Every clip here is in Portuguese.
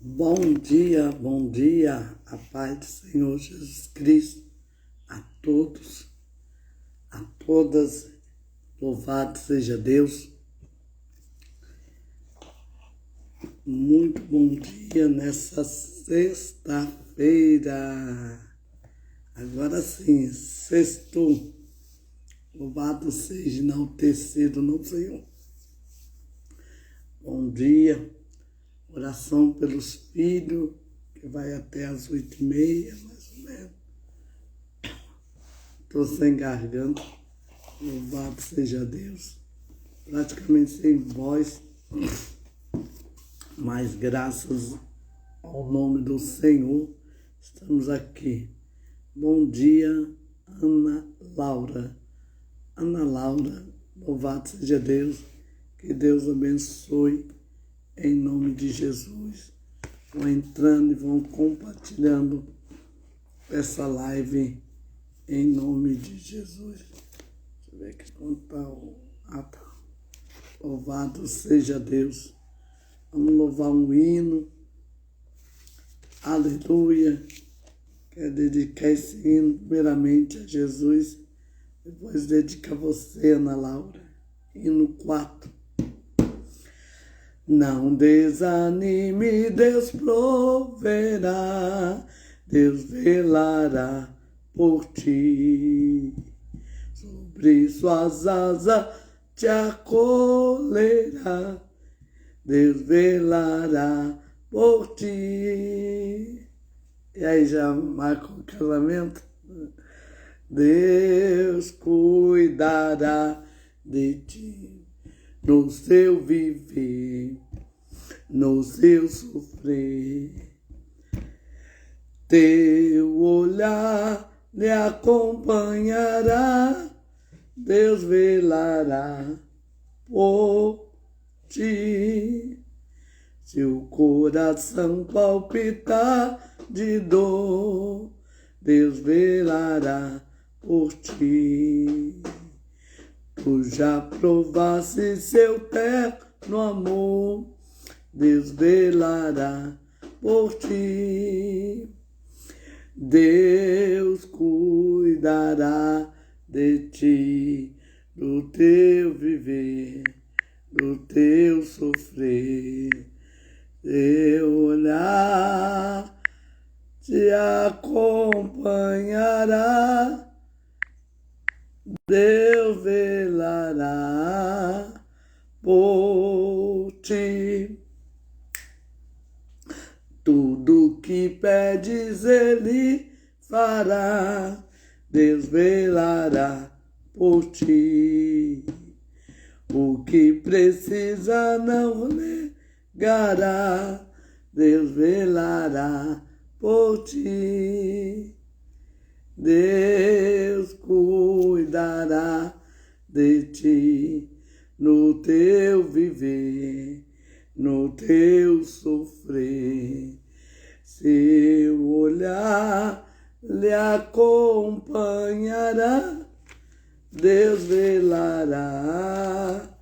Bom dia, a paz do Senhor Jesus Cristo, a todos, a todas, louvado seja Deus. Muito bom dia nessa sexta-feira. Agora sim, sexto, louvado seja enaltecido no Senhor. Bom dia. Oração pelos filhos, que vai até às 8h30, mais ou menos. Estou sem garganta, louvado seja Deus. Praticamente sem voz, mas graças ao nome do Senhor, estamos aqui. Bom dia, Ana Laura. Ana Laura, louvado seja Deus, que Deus abençoe. Em nome de Jesus, vão entrando e vão compartilhando essa live em nome de Jesus. Deixa eu ver aqui quanto está o... tá. Louvado seja Deus. Vamos louvar um hino. Aleluia. Quero dedicar esse hino primeiramente a Jesus. Depois dedicar a você, Ana Laura. Hino 4. Não desanime, Deus proverá, Deus velará por ti. Sobre suas asas te acolherá, Deus velará por ti. E aí já marca o casamento? Deus cuidará de ti. No seu viver, no seu sofrer, teu olhar lhe acompanhará, Deus velará por ti. Seu coração palpitar de dor, Deus velará por ti. Tu já provaste seu terno amor, Deus velará por ti. Deus cuidará de ti, do teu viver, do teu sofrer. Teu olhar te acompanhará, Deus velará por ti. Tudo que pedes Ele fará, Deus velará por ti. O que precisa não negará, Deus velará por ti. Deus cuidará de ti, no teu viver, no teu sofrer. Seu olhar lhe acompanhará, Deus velará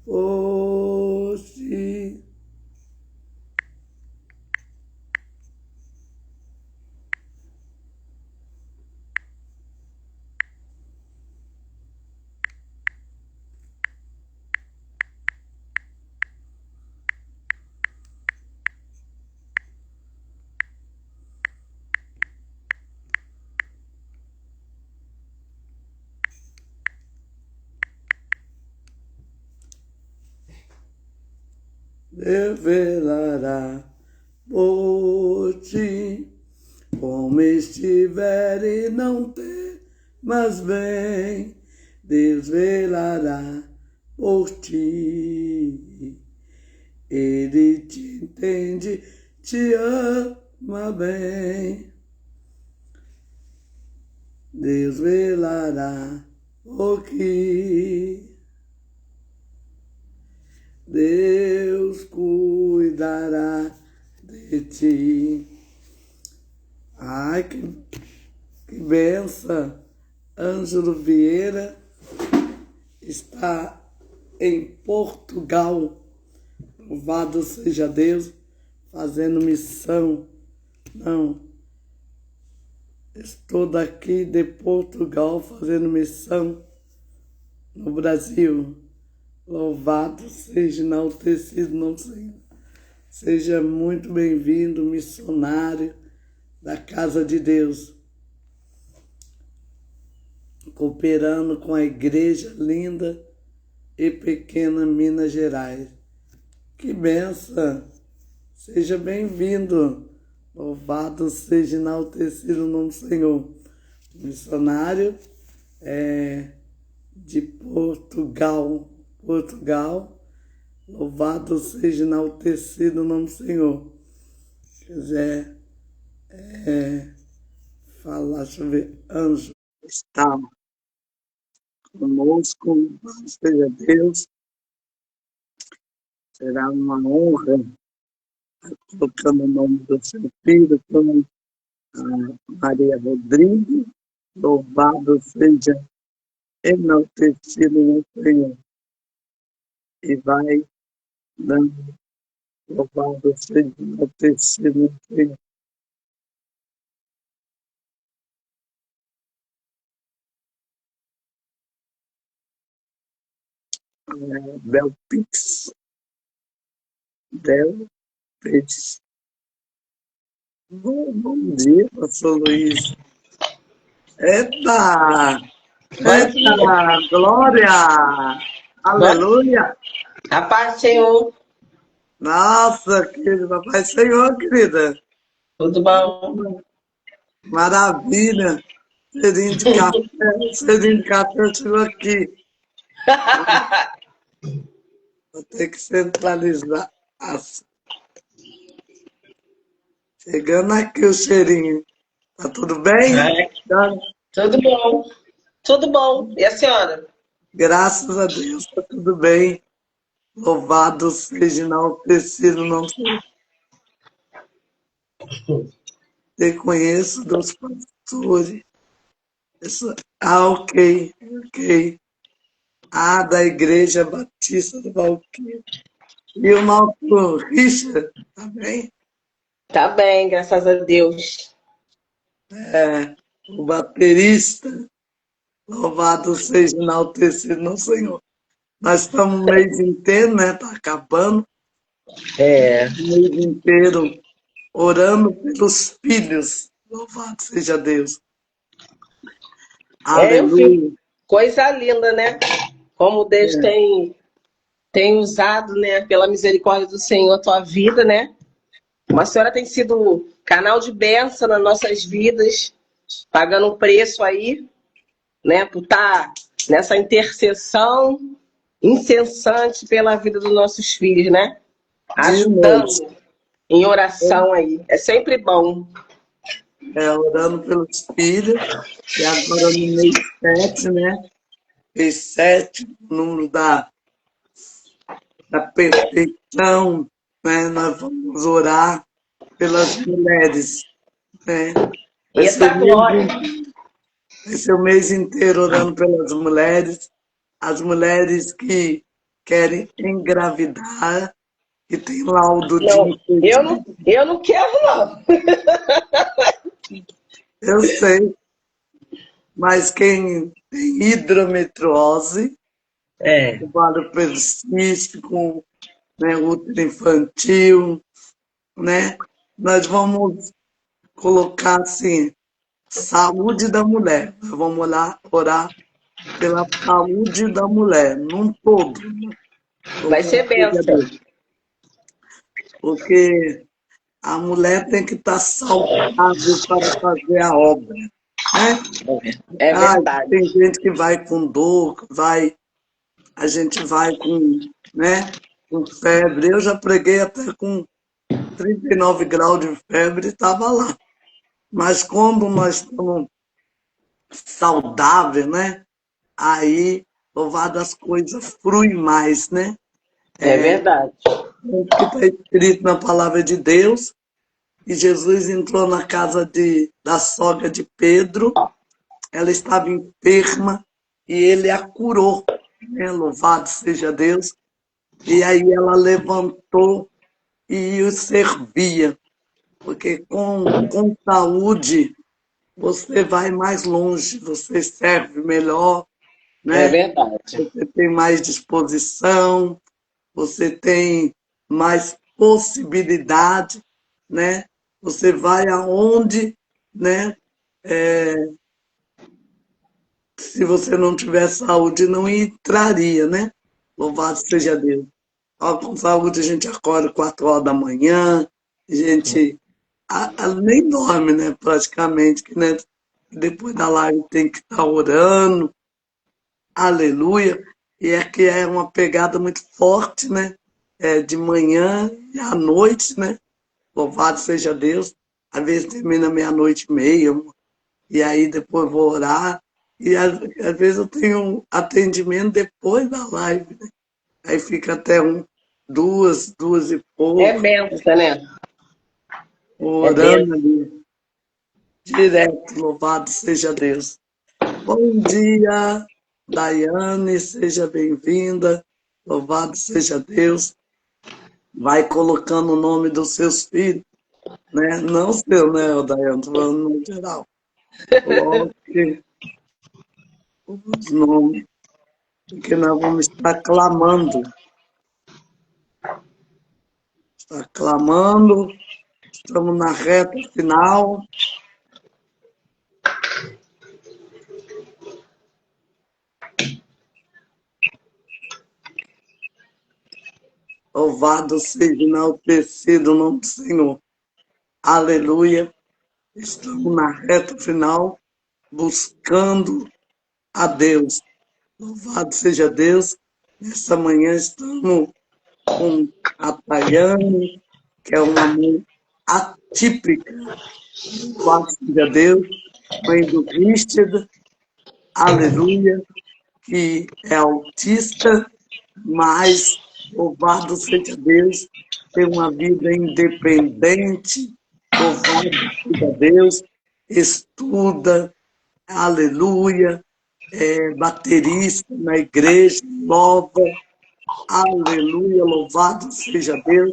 por ti. Deus velará por ti, como estiver e não ter, mas vem, Deus velará por ti. Ele te entende, te ama bem, Deus velará por ti. Deus cuidará de ti. Ai, que benção! Ângelo Vieira está em Portugal. Louvado seja Deus. fazendo missão. Não, estou daqui de Portugal fazendo missão no Brasil. Louvado seja, enaltecido o nome do Senhor. Seja muito bem-vindo, missionário da Casa de Deus, cooperando com a igreja linda e pequena Minas Gerais. Que benção! Seja bem-vindo. Louvado seja, enaltecido o nome do Senhor. O missionário de Portugal. Louvado seja, enaltecido o nome do Senhor. Se quiser falar, deixa eu ver, anjo está conosco, louvado seja Deus. Será uma honra, colocando o nome do seu filho, como Maria Rodrigues. Louvado seja, enaltecido no Senhor. E vai dando, louvado seja, enaltecido no Senhor. Belpix. Bom dia, pastor Luiz. Eita! Eita! Glória! Aleluia! A paz do Senhor. Nossa, querida, Pai Senhor, querida. Tudo bom? Maravilha! Cheirinho de café chegou aqui. Vou ter que centralizar. Chegando aqui o cheirinho. Tá tudo bem? Tudo bom. Tudo bom. E a senhora? Graças a Deus, tá tudo bem. Louvado seja, enaltecido, não sei. Te conheço dos pastores. Ok. Da Igreja Batista do Valquírio. E o nosso Richard, tá bem? Tá bem, graças a Deus. O baterista. Louvado seja, enaltecido no Senhor. Nós estamos o mês inteiro, né? Tá acabando. O mês inteiro orando pelos filhos. Louvado seja Deus. Eu vi. Aleluia. Coisa linda, né? Como Deus tem usado, né, pela misericórdia do Senhor, a tua vida, né? A senhora tem sido canal de bênção nas nossas vidas, pagando um preço aí, né, por estar nessa intercessão incessante pela vida dos nossos filhos, né? Ajudando em oração aí. É sempre bom. Orando pelos filhos. E agora no mês 7, né? Mês 7, o número da perfeição, né? Nós vamos orar pelas mulheres, né? Eita glória! Vai ser o mês inteiro orando pelas mulheres, as mulheres que querem engravidar, que tem laudo de infertilidade. Eu não quero, não. Eu sei, mas quem tem hidrometriose, ovário policístico, né, útero infantil, né? Nós vamos colocar assim, saúde da mulher. Nós vamos orar pela saúde da mulher, num todo. Vai ser bênção. Porque a mulher tem que estar saudável para fazer a obra, né? É verdade. Tem gente que vai com dor, a gente vai com, né, com febre. Eu já preguei até com 39 graus de febre e estava lá. Mas quando nós estamos saudáveis, né? Aí, louvado as coisas fluem mais, né? É verdade. O que está escrito na palavra de Deus. E Jesus entrou na casa da sogra de Pedro. Ela estava enferma e ele a curou. Né? Louvado seja Deus. E aí ela levantou e o servia. Porque com saúde você vai mais longe, você serve melhor, É né? verdade. Você tem mais disposição, você tem mais possibilidade, né? Você vai aonde, né? Se você não tiver saúde, não entraria, né? Louvado seja Deus. Ó, com saúde a gente acorda 4 horas da manhã, a gente nem dorme, né? Praticamente, que, né? Depois da live tem que estar orando, aleluia. E é que é uma pegada muito forte, né? É, de manhã e à noite, né? Louvado seja Deus. Às vezes termina meia-noite e meia, e aí depois vou orar. E às vezes eu tenho um atendimento depois da live, né? Aí fica até duas e É pouco, benção, né? É orando benção. ali, direto, louvado seja Deus. Bom dia, Daiane, seja bem-vinda, louvado seja Deus. Vai colocando o nome dos seus filhos, né? Não seu, né, Daiane, estou falando no geral. Coloque os nomes, porque nós vamos estar clamando. Está clamando, estamos na reta final. Louvado seja enaltecido o nome do Senhor. Aleluia. Estamos na reta final, buscando a Deus. Louvado seja Deus. Nessa manhã estamos com a Tayane, que é uma mãe atípica. Louvado seja Deus. Mãe do Richard. Aleluia. Que é autista, mas louvado seja Deus, tem uma vida independente, louvado seja Deus, estuda, aleluia, é baterista na igreja nova, aleluia, louvado seja Deus,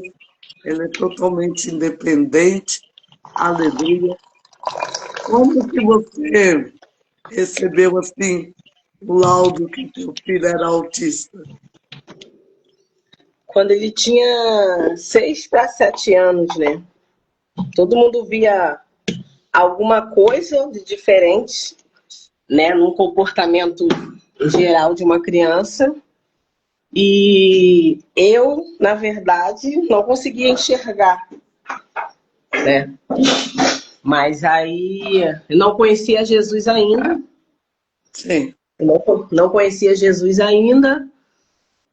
ela é totalmente independente, aleluia. Como que você recebeu assim o laudo que teu filho era autista? Quando ele tinha 6 para 7 anos, né? Todo mundo via alguma coisa de diferente, né? Num comportamento geral de uma criança. E eu, na verdade, não conseguia enxergar, né? Mas aí eu não conhecia Jesus ainda. Sim. Não conhecia Jesus ainda.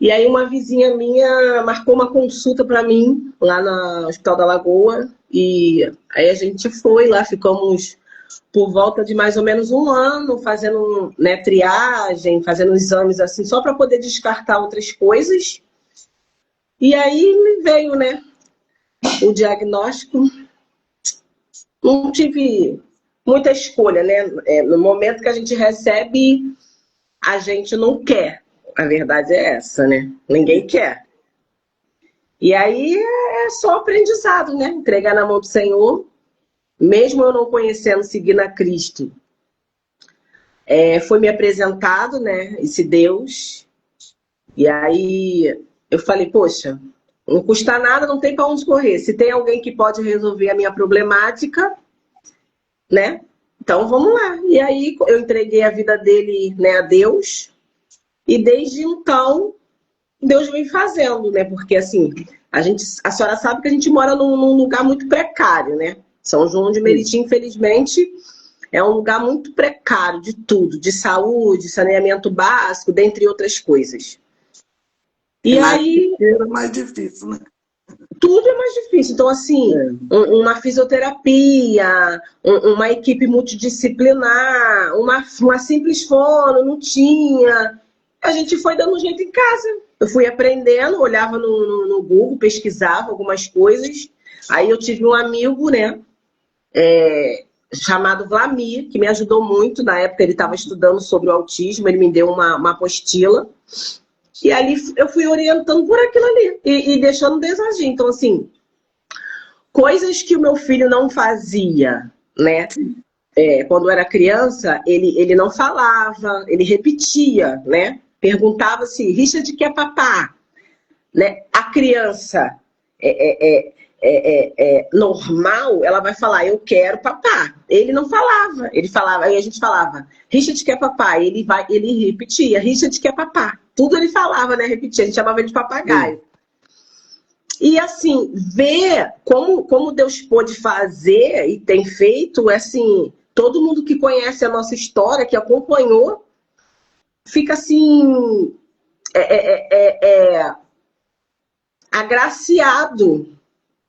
E aí uma vizinha minha marcou uma consulta para mim lá no Hospital da Lagoa. E aí a gente foi lá, ficamos por volta de mais ou menos um ano fazendo, né, triagem, fazendo exames assim, só para poder descartar outras coisas. E aí me veio, né, o diagnóstico. Não tive muita escolha, né? No momento que a gente recebe, a gente não quer. A verdade é essa, né? Ninguém quer. E aí é só aprendizado, né? Entregar na mão do Senhor, mesmo eu não conhecendo, seguindo a Cristo. Foi me apresentado, né? Esse Deus. E aí eu falei, poxa, não custa nada, não tem para onde correr. Se tem alguém que pode resolver a minha problemática, né? Então vamos lá. E aí eu entreguei a vida dele, né, a Deus. E desde então Deus vem fazendo, né? Porque assim, a senhora sabe que a gente mora num lugar muito precário, né? São João de Meriti, infelizmente, é um lugar muito precário de tudo, de saúde, saneamento básico, dentre outras coisas. E aí É mais difícil, né? tudo é mais difícil. Então, assim, uma fisioterapia, uma equipe multidisciplinar, uma simples fono, não tinha. A gente foi dando um jeito em casa. Eu fui aprendendo, olhava no Google, pesquisava algumas coisas. Aí eu tive um amigo, né, chamado Vlamir, que me ajudou muito. Na época ele estava estudando sobre o autismo, ele me deu uma apostila. E ali eu fui orientando por aquilo ali e deixando desagir. Então, assim, coisas que o meu filho não fazia, né? Quando era criança, ele não falava, ele repetia, né? Perguntava assim, Richard quer papá, né? A criança normal, ela vai falar, eu quero papá. Ele não falava, ele falava, aí a gente falava, Richard quer papá, ele repetia, Richard quer papá. Tudo ele falava, né? Repetia, a gente chamava ele de papagaio. E assim, ver como Deus pôde fazer e tem feito, assim, todo mundo que conhece a nossa história, que acompanhou, fica assim, agraciado,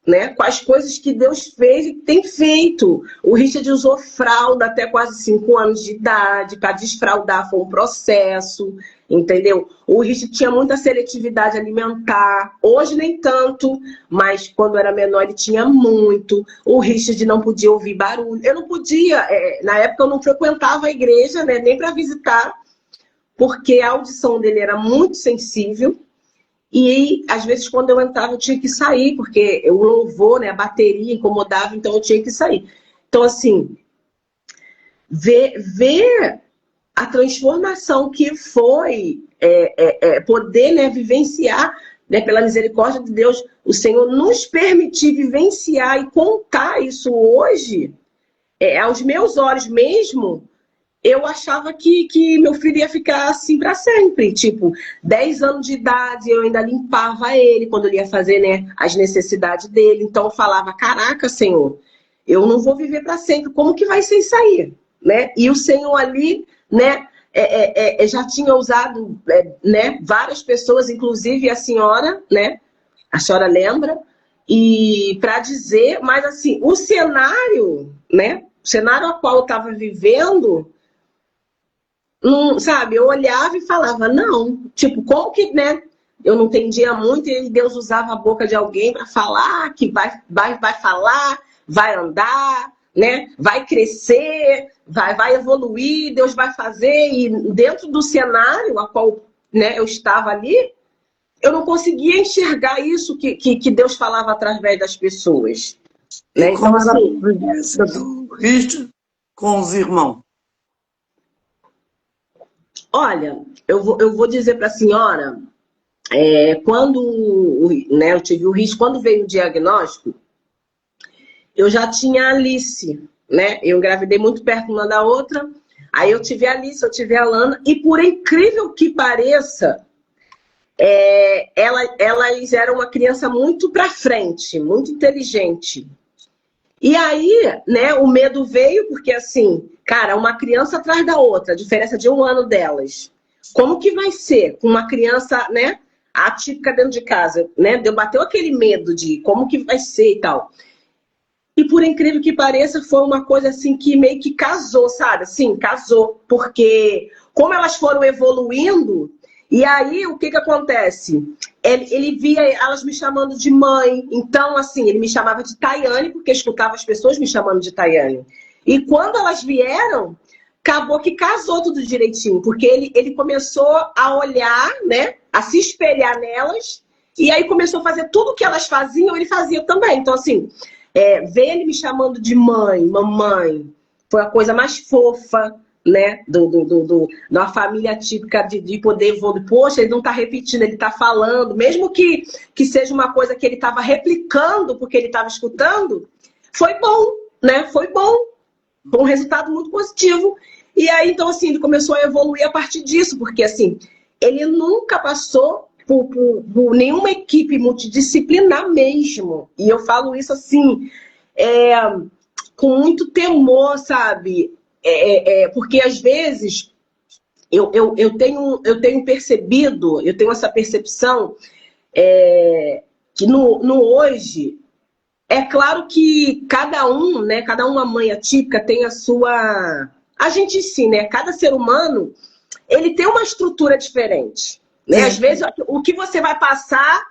né, com as coisas que Deus fez e tem feito. O Richard usou fralda até quase 5 anos de idade, para desfraldar foi um processo, entendeu? O Richard tinha muita seletividade alimentar, hoje nem tanto, mas quando era menor ele tinha muito. O Richard não podia ouvir barulho, eu não podia, na época eu não frequentava a igreja, né, nem para visitar, porque a audição dele era muito sensível. E às vezes quando eu entrava eu tinha que sair, porque o louvor, né, a bateria incomodava, então eu tinha que sair. Então assim, ver a transformação que foi poder, né, vivenciar, né, pela misericórdia de Deus, o Senhor nos permitir vivenciar e contar isso hoje, aos meus olhos mesmo. Eu achava que meu filho ia ficar assim para sempre. Tipo, 10 anos de idade, eu ainda limpava ele quando ele ia fazer, né, as necessidades dele. Então eu falava, caraca, Senhor, eu não vou viver para sempre. Como que vai ser isso aí? Né? E o Senhor ali, né, já tinha usado, né, várias pessoas, inclusive a senhora, né? A senhora lembra? E para dizer, mas assim, o cenário, né? O cenário ao qual eu estava vivendo... sabe, eu olhava e falava, não, tipo, como que, né, eu não entendia muito e Deus usava a boca de alguém para falar que vai falar, vai andar, né, vai crescer, vai evoluir, Deus vai fazer, e dentro do cenário a qual, né, eu estava ali, eu não conseguia enxergar isso que Deus falava através das pessoas. Né? E como então, era a assim, convivência do Richard com os irmãos? olha, eu vou dizer para a senhora, quando, né, eu tive o risco, quando veio o diagnóstico, eu já tinha a Alice, né? Eu engravidei muito perto uma da outra, aí eu tive a Alice, eu tive a Lana, e por incrível que pareça, elas eram uma criança muito para frente, muito inteligente. E aí, né, o medo veio, porque assim, cara, uma criança atrás da outra, a diferença de 1 ano delas. Como que vai ser com uma criança, né, atípica dentro de casa, né? Bateu aquele medo de como que vai ser e tal. E por incrível que pareça, foi uma coisa assim que meio que casou, sabe? Assim, casou. Porque como elas foram evoluindo, e aí o que acontece? Ele via elas me chamando de mãe. Então, assim, ele me chamava de Tayane, porque escutava as pessoas me chamando de Tayane. E quando elas vieram, acabou que casou tudo direitinho. Porque ele começou a olhar, né? A se espelhar nelas. E aí começou a fazer tudo que elas faziam, ele fazia também. Então, assim, ver ele me chamando de mãe, mamãe, foi a coisa mais fofa, né? Da família típica de poder evoluir. Poxa, ele não está repetindo, ele está falando. Mesmo que seja uma coisa que ele estava replicando porque ele estava escutando, foi bom, né? Foi bom. Foi um resultado muito positivo. E aí, então, assim, ele começou a evoluir a partir disso, porque, assim, ele nunca passou por nenhuma equipe multidisciplinar mesmo. E eu falo isso assim, com muito temor, sabe? Porque às vezes eu tenho percebido, eu tenho essa percepção que no hoje, é claro que cada um, né? Cada uma mãe atípica tem a sua... A gente sim, né? Cada ser humano, ele tem uma estrutura diferente. Né? Às vezes, o que você vai passar,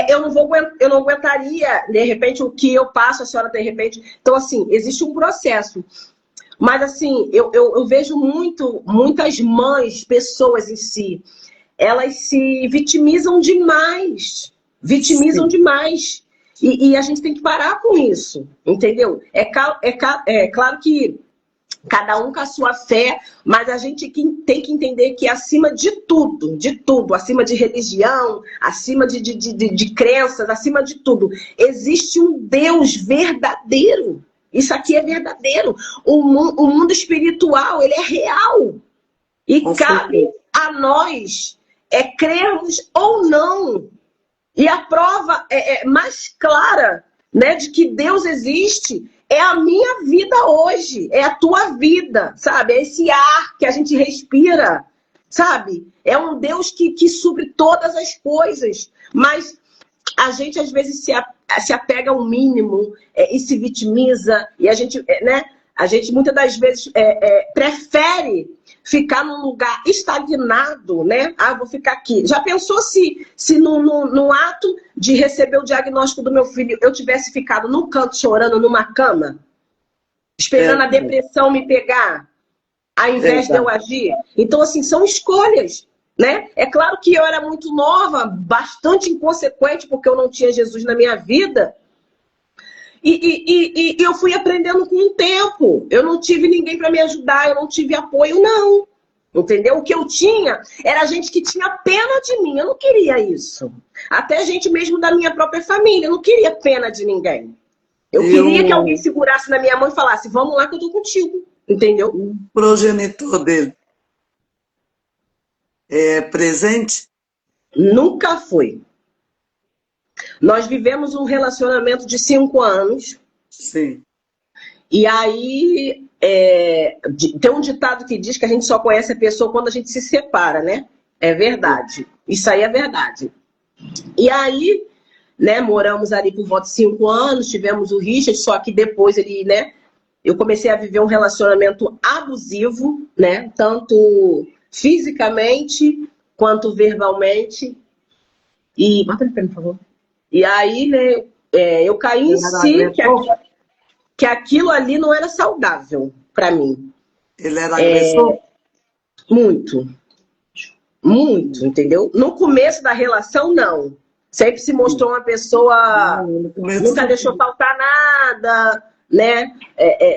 eu não aguentaria, de repente, o que eu passo, a senhora, de repente... Então, assim, existe um processo. Mas, assim, eu vejo muitas mães, pessoas em si, elas se vitimizam demais. Vitimizam demais. E a gente tem que parar com isso, entendeu? É claro que cada um com a sua fé, mas a gente tem que entender que acima de tudo, acima de religião, acima de crenças, acima de tudo, existe um Deus verdadeiro. Isso aqui é verdadeiro. O mundo espiritual, ele é real. E cabe a nós crermos ou não. E a prova mais clara, né, de que Deus existe é a minha vida hoje, é a tua vida, sabe? É esse ar que a gente respira, sabe? É um Deus que supre todas as coisas. Mas a gente, às vezes, se apega ao mínimo e se vitimiza. E a gente, né? A gente, muitas das vezes, prefere ficar num lugar estagnado, né? Ah, vou ficar aqui. Já pensou se no ato de receber o diagnóstico do meu filho, eu tivesse ficado num canto chorando numa cama, esperando a depressão me pegar, ao invés de eu agir? Então, assim, são escolhas, né? É claro que eu era muito nova, bastante inconsequente, porque eu não tinha Jesus na minha vida. E eu fui aprendendo com o tempo. Eu não tive ninguém para me ajudar, eu não tive apoio, não. Entendeu? O que eu tinha era gente que tinha pena de mim. Eu não queria isso. Até gente mesmo da minha própria família. Eu não queria pena de ninguém. Eu queria que alguém segurasse na minha mão e falasse: vamos lá que eu tô contigo. Entendeu? O progenitor dele é presente? Nunca foi. Nós vivemos um relacionamento de 5 anos. Sim. E aí, tem um ditado que diz que a gente só conhece a pessoa quando a gente se separa, né? É verdade. Isso aí é verdade. E aí, né, moramos ali por volta de 5 anos, tivemos o Richard, só que depois ele, né, eu comecei a viver um relacionamento abusivo, né? Tanto fisicamente quanto verbalmente. E bota ele pra mim, por favor. E aí, né, eu caí em si que aquilo ali não era saudável para mim. Ele era agressor? Muito. Muito, entendeu? No começo da relação, não. Sempre se mostrou uma pessoa... nunca deixou faltar nada, né?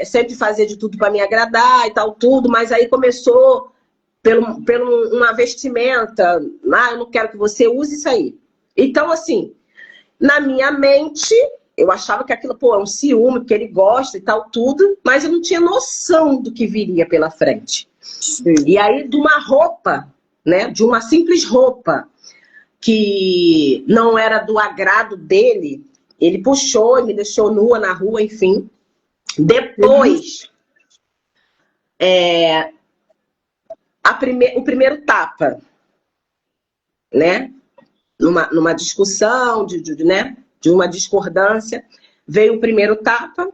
Sempre fazia de tudo para me agradar e tal, tudo. Mas aí começou pelo uma vestimenta. Ah, eu não quero que você use isso aí. Então, assim... Na minha mente, eu achava que aquilo, é um ciúme, porque ele gosta e tal, tudo, mas eu não tinha noção do que viria pela frente. Sim. E aí, de uma roupa, né, de uma simples roupa, que não era do agrado dele, ele puxou e me deixou nua na rua, enfim. Depois, o primeiro tapa, né? Numa discussão, né, de uma discordância, veio o primeiro tapa,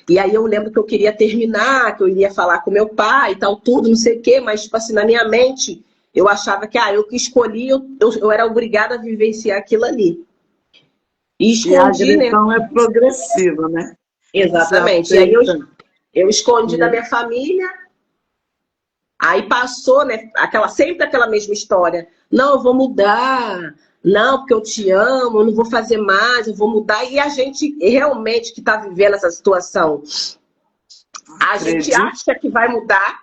e aí eu lembro que eu queria terminar, que eu iria falar com meu pai e tal, tudo, não sei o quê, mas, tipo assim, na minha mente, eu achava que, eu que escolhi, eu era obrigada a vivenciar aquilo ali. E escondi, e a agressão, né? É progressiva, né? Exatamente. E aí eu escondi da minha família. Aí passou, né, sempre aquela mesma história. Não, eu vou mudar. Não, porque eu te amo, eu não vou fazer mais, eu vou mudar. E a gente realmente que está vivendo essa situação, a gente acha que vai mudar,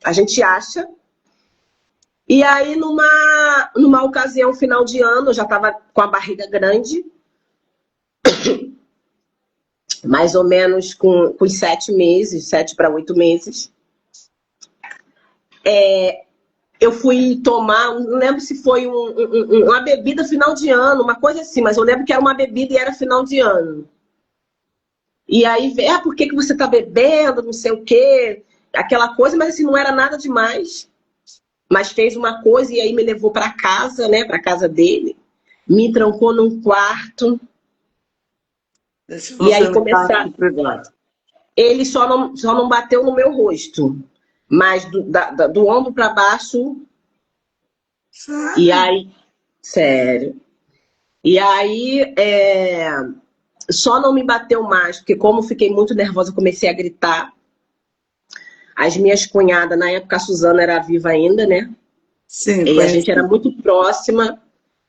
a gente acha. E aí, numa ocasião, final de ano, eu já estava com a barriga grande, mais ou menos com 7 meses, 7 para 8 meses. Eu fui tomar, não lembro se foi uma bebida final de ano, uma coisa assim, mas eu lembro que era uma bebida e era final de ano. E aí, por que você tá bebendo, não sei o quê, aquela coisa, mas assim, não era nada demais. Mas fez uma coisa e aí me levou para casa, né, para casa dele, me trancou num quarto. E aí começaram. Ele só não bateu no meu rosto. Mas do ombro para baixo. Sério? E aí, sério. E aí, só não me bateu mais, porque como fiquei muito nervosa, comecei a gritar. As minhas cunhadas, na época a Suzana era viva ainda, né? Sim. E a gente era muito próxima.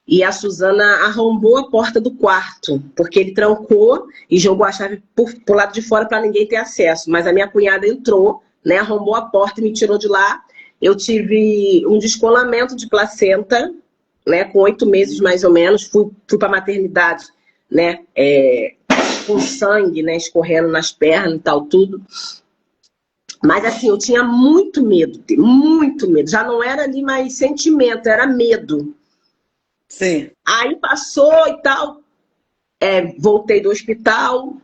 e a Suzana arrombou a porta do quarto, porque ele trancou e jogou a chave pro lado de fora para ninguém ter acesso. Mas a minha cunhada entrou, né, arrombou a porta e me tirou de lá. Eu tive um descolamento de placenta, né, com 8 meses mais ou menos. Fui para a maternidade, né, com sangue, né, escorrendo nas pernas e tal, tudo. Mas assim, eu tinha muito medo. Já não era ali mais sentimento, era medo. Sim. Aí passou e tal, voltei do hospital,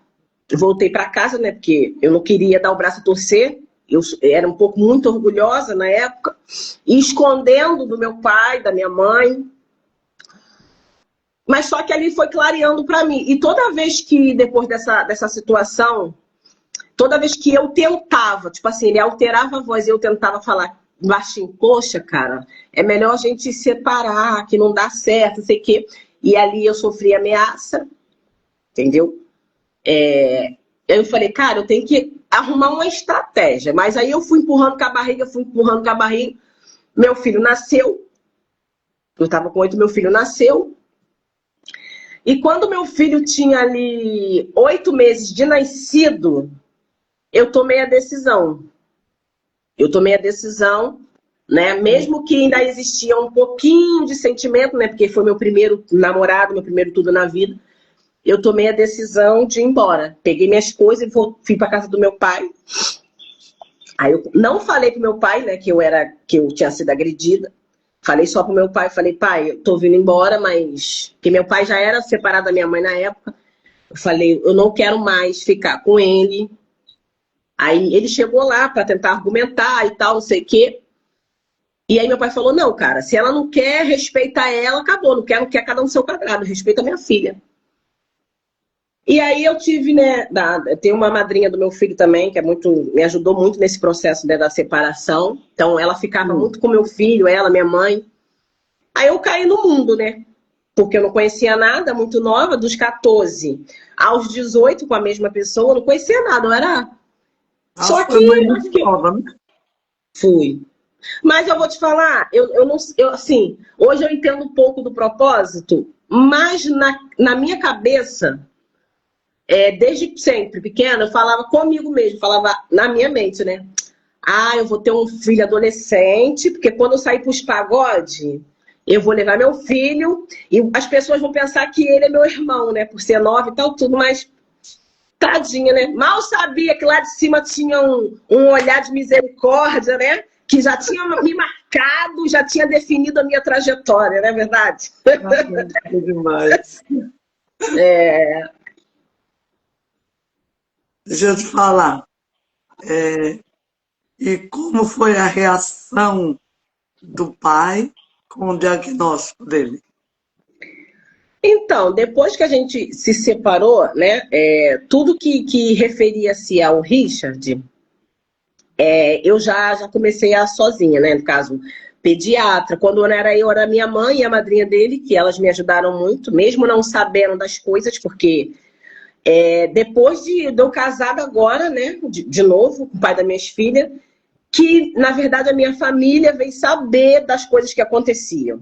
voltei para casa, né, porque eu não queria dar o braço a torcer. Eu era um pouco muito orgulhosa na época, e escondendo do meu pai, da minha mãe. Mas só que ali foi clareando para mim. E toda vez que, depois dessa situação, toda vez que eu tentava, tipo assim, ele alterava a voz e eu tentava falar baixinho, poxa, cara, é melhor a gente se separar, que não dá certo, não sei o quê. E ali eu sofri ameaça, entendeu? Eu falei, cara, eu tenho que arrumar uma estratégia. Mas aí eu fui empurrando com a barriga, Meu filho nasceu. Eu tava com 8, meu filho nasceu. E quando meu filho tinha ali 8 meses de nascido, eu tomei a decisão. Né? Mesmo que ainda existia um pouquinho de sentimento, né? Porque foi meu primeiro namorado, meu primeiro tudo na vida. Eu tomei a decisão de ir embora. Peguei minhas coisas e fui para casa do meu pai. Aí eu não falei pro meu pai, né, que eu tinha sido agredida. Falei só pro meu pai, falei, pai, eu tô vindo embora, mas... Porque meu pai já era separado da minha mãe na época. Eu falei, eu não quero mais ficar com ele. Aí ele chegou lá para tentar argumentar e tal, não sei o quê. E aí meu pai falou, não, cara, se ela não quer, respeita ela, acabou. Não quer, cada um seu quadrado, respeita a minha filha. E aí eu tive, né, tem uma madrinha do meu filho também, que me ajudou muito nesse processo, né, da separação. Então ela ficava muito com meu filho, ela, minha mãe. Aí eu caí no mundo, né? Porque eu não conhecia nada, muito nova, dos 14 aos 18 com a mesma pessoa, eu não conhecia nada, eu era... Só que muito nova, né? Fui. Mas eu vou te falar, assim, hoje eu entendo um pouco do propósito, mas na minha cabeça, desde sempre, pequena, eu falava comigo mesmo, falava na minha mente, né? Ah, eu vou ter um filho adolescente, porque quando eu sair para os pagodes, eu vou levar meu filho, e as pessoas vão pensar que ele é meu irmão, né? Por ser 9 e tal, tudo, mas tadinha, né? Mal sabia que lá de cima tinha um olhar de misericórdia, né? Que já tinha me marcado, já tinha definido a minha trajetória, não é verdade? É demais. Deixa eu te falar. E como foi a reação do pai com o diagnóstico dele? Então, depois que a gente se separou, né? Tudo que referia-se ao Richard, eu já comecei a sozinha, né? No caso, pediatra. Quando não era eu, era minha mãe e a madrinha dele, que elas me ajudaram muito, mesmo não sabendo das coisas, porque depois de eu casada agora, né? De novo, com o pai das minhas filhas, que, na verdade, a minha família veio saber das coisas que aconteciam.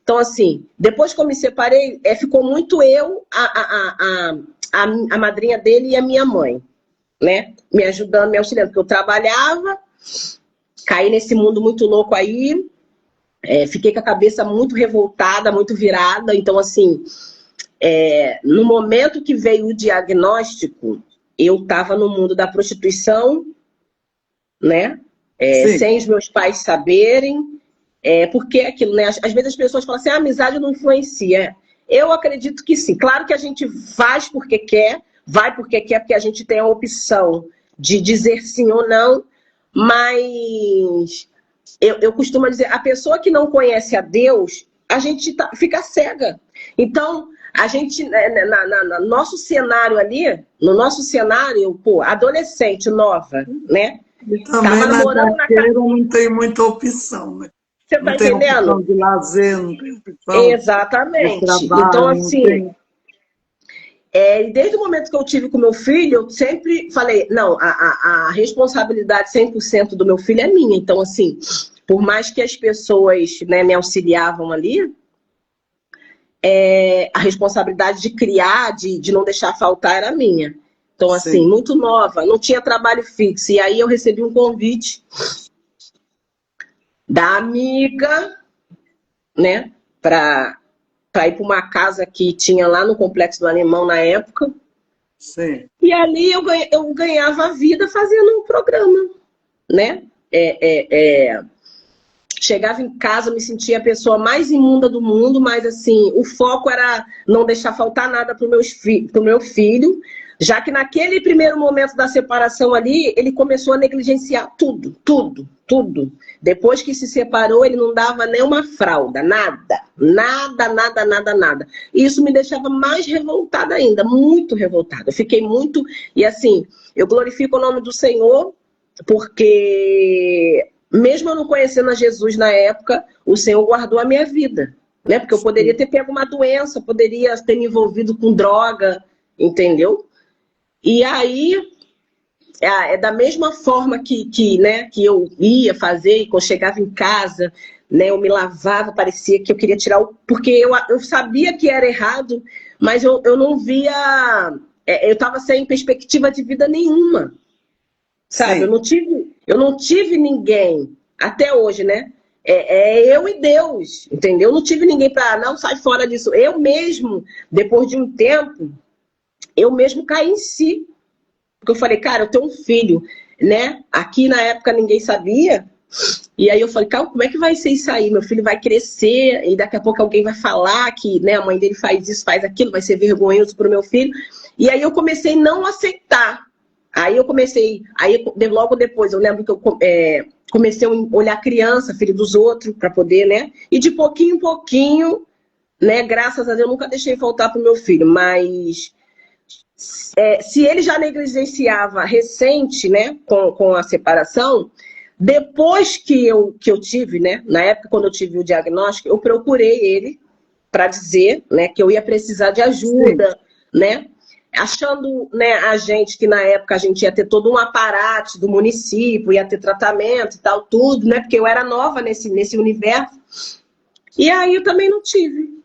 Então, assim, depois que eu me separei, ficou muito eu, a madrinha dele e a minha mãe, né? Me ajudando, me auxiliando, porque eu trabalhava, caí nesse mundo muito louco aí, fiquei com a cabeça muito revoltada, muito virada. Então, assim, no momento que veio o diagnóstico, eu estava no mundo da prostituição, né? Sem os meus pais saberem, porque aquilo, né? Às vezes as pessoas falam assim, a amizade não influencia. Eu acredito que sim. Claro que a gente faz porque quer, vai porque quer, porque a gente tem a opção de dizer sim ou não, mas eu costumo dizer, a pessoa que não conhece a Deus, a gente fica cega. Então, a gente, no nosso cenário ali, pô, adolescente, nova, né? E também na carteira não tem muita opção, né? Você tá entendendo? Não tem opção de lazer, não tem opção. Exatamente. De trabalho, então, assim, desde o momento que eu tive com meu filho, eu sempre falei, não, a responsabilidade 100% do meu filho é minha. Então, assim, por mais que as pessoas, né, me auxiliavam ali, a responsabilidade de criar, de não deixar faltar, era minha. Então, assim, Sim. muito nova, não tinha trabalho fixo. E aí eu recebi um convite da amiga, né, para ir para uma casa que tinha lá no Complexo do Alemão na época. Sim. E ali eu ganhava a vida fazendo um programa, né? Chegava em casa, me sentia a pessoa mais imunda do mundo, mas assim, o foco era não deixar faltar nada para o meu filho, já que naquele primeiro momento da separação ali, ele começou a negligenciar tudo, tudo, tudo. Depois que se separou, ele não dava nem uma fralda, nada, nada, nada, nada, nada. E isso me deixava mais revoltada ainda, muito revoltada. Eu fiquei muito, e assim, eu glorifico o nome do Senhor, porque mesmo eu não conhecendo a Jesus na época, o Senhor guardou a minha vida, né? Porque eu poderia ter pego uma doença, poderia ter me envolvido com droga, entendeu? E aí, é da mesma forma né, que eu ia fazer, que eu chegava em casa, né, eu me lavava, parecia que eu queria tirar o... Porque eu sabia que era errado, mas eu não via... eu estava sem perspectiva de vida nenhuma, sabe? Eu não tive ninguém, até hoje, né? Eu e Deus, entendeu? Eu não tive ninguém para, não, sai fora disso. Eu mesmo, depois de um tempo, eu mesmo caí em si. Porque eu falei, cara, eu tenho um filho, né? Aqui na época ninguém sabia. E aí eu falei, cara, como é que vai ser isso aí? Meu filho vai crescer e daqui a pouco alguém vai falar que, né, a mãe dele faz isso, faz aquilo, vai ser vergonhoso pro meu filho. E aí eu comecei a não aceitar. Aí logo depois, eu lembro que eu comecei a olhar criança, filho dos outros, para poder, né? E de pouquinho em pouquinho, né? Graças a Deus, eu nunca deixei faltar pro meu filho, mas... se ele já negligenciava recente, né, com a separação, depois que eu tive, né, na época quando eu tive o diagnóstico, eu procurei ele para dizer, né, que eu ia precisar de ajuda, sim, né, achando, né, a gente que na época a gente ia ter todo um aparato do município, ia ter tratamento e tal, tudo, né, porque eu era nova nesse universo. E aí eu também não tive.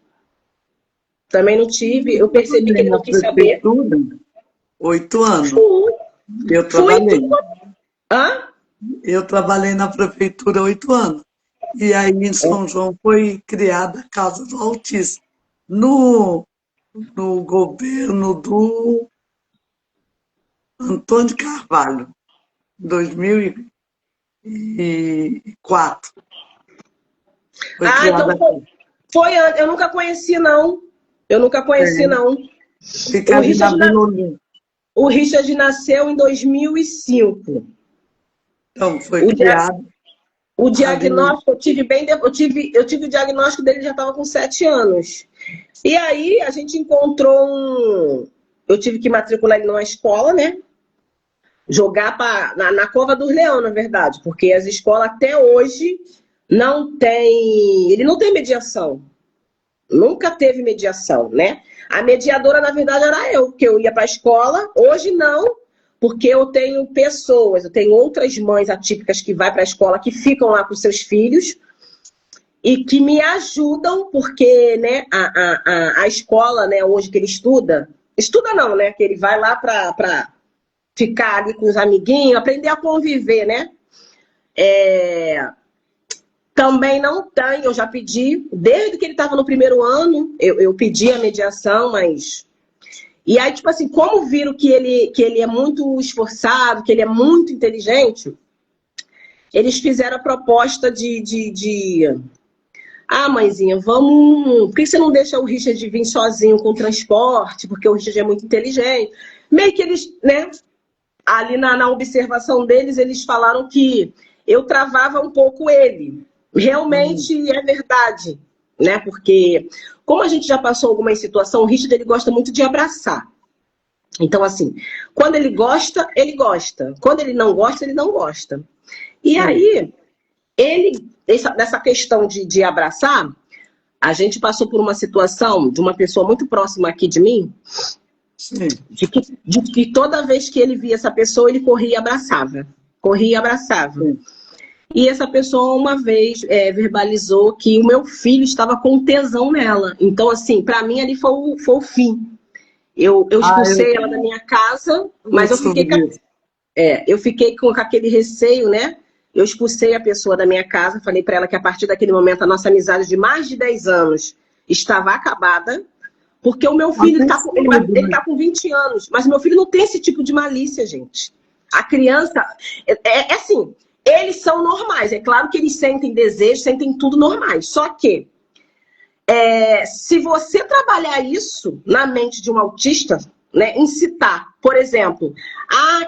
Eu percebi que ele não quis saber. 8 anos. Eu Fui trabalhei. Hã? Eu trabalhei na prefeitura 8 anos. E aí em São João foi criada a Casa do Autista. No governo do Antônio de Carvalho, 2004. Foi criada então foi antes. Eu nunca conheci, não. Não. O Richard nasceu em 2005. Então, foi criado. O diagnóstico, eu tive o diagnóstico dele, já estava com 7 anos. E aí a gente encontrou eu tive que matricular ele numa escola, né? Jogar na Cova dos Leão, na verdade, porque as escolas até hoje não tem... Ele não tem mediação. Nunca teve mediação, né? A mediadora, na verdade, era eu, porque eu ia para a escola. Hoje não, porque eu tenho pessoas, eu tenho outras mães atípicas que vão para a escola, que ficam lá com seus filhos e que me ajudam, porque, né, a escola, né, hoje que ele estuda não, né, que ele vai lá para ficar ali com os amiguinhos, aprender a conviver, né? Também não tem, eu já pedi, desde que ele estava no primeiro ano, eu pedi a mediação, mas... E aí, tipo assim, como viram que ele é muito esforçado, que ele é muito inteligente, eles fizeram a proposta mãezinha, vamos... Por que você não deixa o Richard vir sozinho com o transporte? Porque o Richard é muito inteligente. Meio que eles, né? Ali na observação deles, eles falaram que eu travava um pouco ele. Realmente é verdade, né? Porque, como a gente já passou alguma situação, o Richard, ele gosta muito de abraçar. Então, assim, quando ele gosta, ele gosta. Quando ele não gosta, ele não gosta. E aí, nessa questão de abraçar, a gente passou por uma situação de uma pessoa muito próxima aqui de mim, de que toda vez que ele via essa pessoa, ele corria e abraçava. Corria e abraçava. E essa pessoa uma vez verbalizou que o meu filho estava com tesão nela. Então, assim, para mim ali foi o fim. Eu expulsei ela da minha casa, mas eu fiquei com aquele receio, né? Eu expulsei a pessoa da minha casa, falei para ela que a partir daquele momento a nossa amizade de mais de 10 anos estava acabada, porque o meu filho ele tá com 20 anos, mas o meu filho não tem esse tipo de malícia, gente. A criança, assim, eles são normais, é claro que eles sentem desejo, sentem tudo normais, só que se você trabalhar isso na mente de um autista, né, incitar, por exemplo,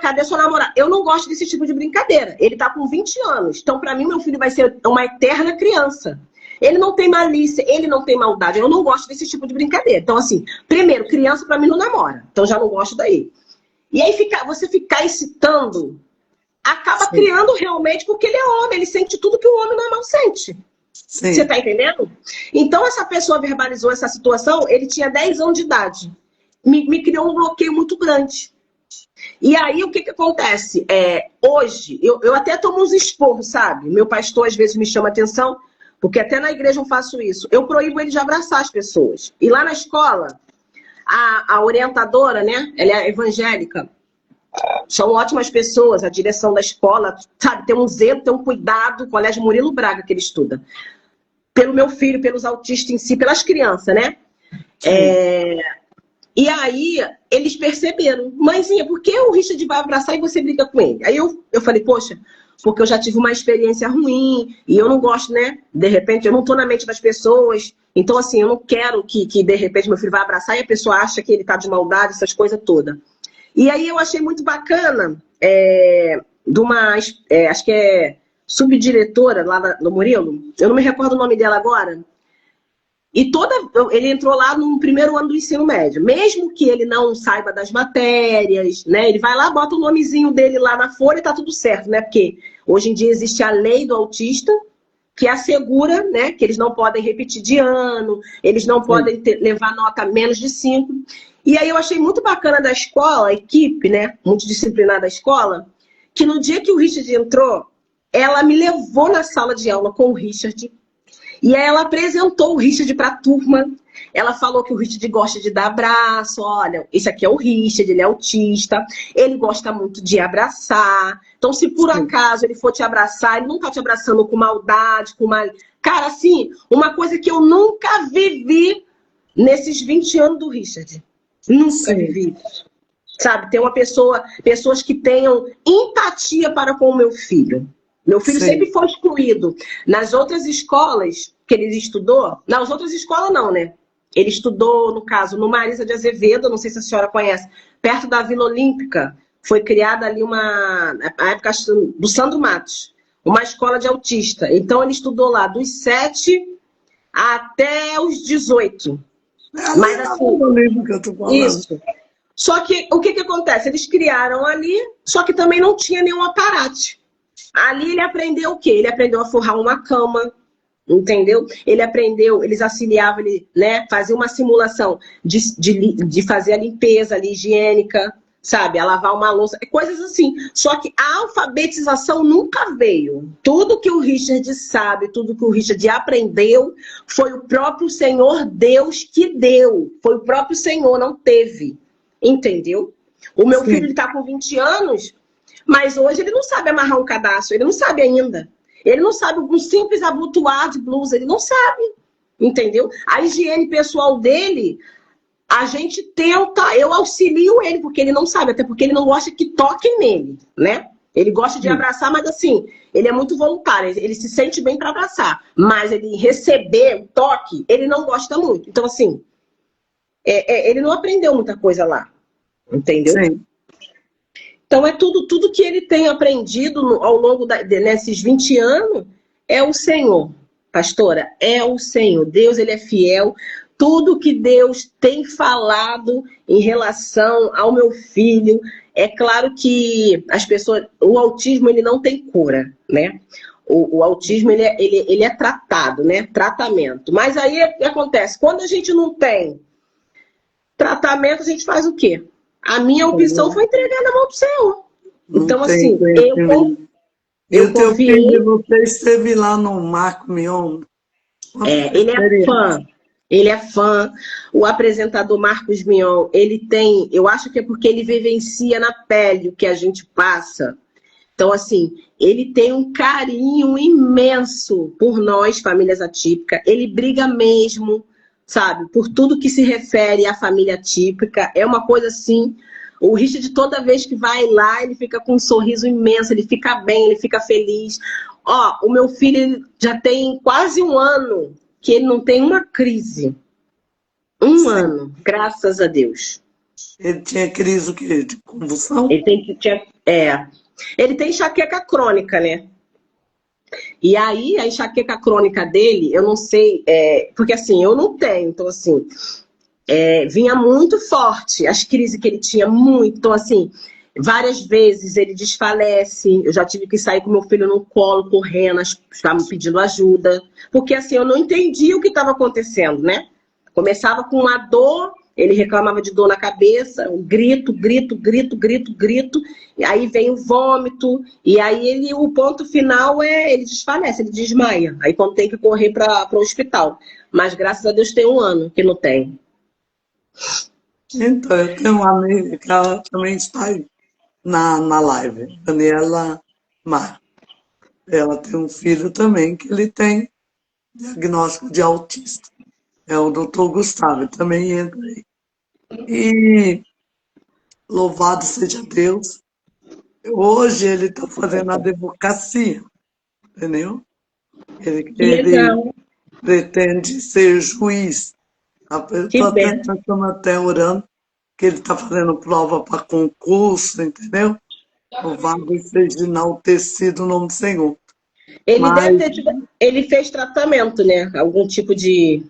cadê sua namorada? Eu não gosto desse tipo de brincadeira. Ele tá com 20 anos, então para mim meu filho vai ser uma eterna criança. Ele não tem malícia, ele não tem maldade. Eu não gosto desse tipo de brincadeira. Então, assim, primeiro, criança para mim não namora. Então já não gosto daí. E aí você ficar incitando, acaba criando realmente, porque ele é homem, ele sente tudo que o homem normal sente. Sim. Você tá entendendo? Então essa pessoa verbalizou essa situação, ele tinha 10 anos de idade. Me criou um bloqueio muito grande. E aí o que acontece? Hoje, eu até tomo uns esporros, sabe? Meu pastor às vezes me chama atenção, porque até na igreja eu faço isso. Eu proíbo ele de abraçar as pessoas. E lá na escola, a orientadora, né? Ela é evangélica. São ótimas pessoas, a direção da escola, sabe? Tem um zelo, tem um cuidado. O Colégio Murilo Braga que ele estuda. Pelo meu filho, pelos autistas em si, pelas crianças, né? E aí, eles perceberam. Mãezinha, por que o Richard vai abraçar e você briga com ele? Aí eu falei, poxa, porque eu já tive uma experiência ruim e eu não gosto, né? De repente, eu não tô na mente das pessoas. Então, assim, eu não quero que de repente, meu filho vá abraçar e a pessoa acha que ele tá de maldade, essas coisas todas. E aí, eu achei muito bacana de uma, acho que é subdiretora lá no Murilo. Eu não me recordo o nome dela agora. E ele entrou lá no primeiro ano do ensino médio. Mesmo que ele não saiba das matérias, né? Ele vai lá, bota o nomezinho dele lá na folha e tá tudo certo, né? Porque hoje em dia existe a lei do autista, que assegura, né, que eles não podem repetir de ano, eles não podem levar nota menos de 5. E aí eu achei muito bacana da escola, a equipe, né, multidisciplinar da escola, que no dia que o Richard entrou, ela me levou na sala de aula com o Richard. E aí ela apresentou o Richard para a turma. Ela falou que o Richard gosta de dar abraço. Olha, esse aqui é o Richard, ele é autista. Ele gosta muito de abraçar. Então, se por acaso ele for te abraçar, ele não tá te abraçando com maldade, com mal. Cara, assim, uma coisa que eu nunca vivi nesses 20 anos do Richard. Nunca vivi. Sabe, ter pessoas que tenham empatia para com o meu filho. Meu filho sempre foi excluído. Nas outras escolas que ele estudou, nas outras escolas não, né? Ele estudou, no caso, no Marisa de Azevedo, não sei se a senhora conhece, perto da Vila Olímpica. Foi criada ali na época do Sandro Matos, uma escola de autista. Então ele estudou lá dos 7 até os 18. Mas assim, que eu tô falando. Isso. Só que o que acontece? Eles criaram ali, só que também não tinha nenhum aparato. Ali ele aprendeu o quê? Ele aprendeu a forrar uma cama, entendeu? Ele aprendeu, eles auxiliavam ele, né? Fazia uma simulação de fazer a limpeza ali, higiênica, sabe? A lavar uma louça, coisas assim. Só que a alfabetização nunca veio. Tudo que o Richard sabe, tudo que o Richard aprendeu, foi o próprio Senhor Deus que deu. Foi o próprio Senhor, não teve. Entendeu? O meu filho está com 20 anos... Mas hoje ele não sabe amarrar um cadastro, ele não sabe ainda. Ele não sabe um simples abotoar de blusa, ele não sabe, entendeu? A higiene pessoal dele, a gente tenta, eu auxilio ele, porque ele não sabe, até porque ele não gosta que toquem nele, né? Ele gosta de abraçar, mas assim, ele é muito voluntário, ele se sente bem para abraçar. Mas ele receber o toque, ele não gosta muito. Então assim, ele não aprendeu muita coisa lá, entendeu? Sim. Então, tudo que ele tem aprendido ao longo nesses 20 anos é o Senhor, pastora, é o Senhor. Deus, ele é fiel. Tudo que Deus tem falado em relação ao meu filho, é claro que o autismo, ele não tem cura, né? O autismo, ele é tratado, né? Tratamento. Mas aí o que acontece? Quando a gente não tem tratamento, a gente faz o quê? A minha opção foi entregar na mão do Senhor. Então, assim, E Eu o teu confiei. filho, você esteve lá no Marco Mion? Como foi a Ele é experiência? fã. Ele é fã. O apresentador Marcos Mion, ele tem, eu acho que é porque ele vivencia na pele o que a gente passa. Então, assim, ele tem um carinho imenso por nós, famílias atípicas. Ele briga mesmo, sabe, por tudo que se refere à família típica. É uma coisa assim. O Richard, toda vez que vai lá, ele fica com um sorriso imenso, ele fica bem, ele fica feliz. Ó, o meu filho ele já tem quase um ano que ele não tem uma crise. Um Sim. ano, graças a Deus. Ele tinha crise o quê? De convulsão? Ele tem que ele tem enxaqueca crônica, né? E aí, a enxaqueca crônica dele, eu não sei, porque assim, eu não tenho, então assim, vinha muito forte as crises que ele tinha, muito. Então, assim, várias vezes ele desfalece, eu já tive que sair com meu filho no colo, correndo, estavam pedindo ajuda, porque assim, eu não entendia o que estava acontecendo, né? Começava com uma dor, ele reclamava de dor na cabeça, um grito, grito, grito, grito, grito, e aí vem o vômito, e aí o ponto final é ele desfalece, ele desmaia. Aí quando tem que correr para o hospital. Mas graças a Deus tem um ano que não tem. Então, eu tenho uma amiga que ela também está aí na live, Daniela Mar. Ela tem um filho também que ele tem diagnóstico de autista. É o doutor Gustavo, ele também entra aí. E louvado seja Deus, hoje ele está fazendo advocacia, entendeu? Que Ele legal, pretende ser juiz. que Estou até, bem. nós estamos até orando que ele está fazendo prova para concurso, entendeu? Louvado seja enaltecido o nome do Senhor. Ele deve Mas ter tido, ele fez tratamento, né? Algum tipo de.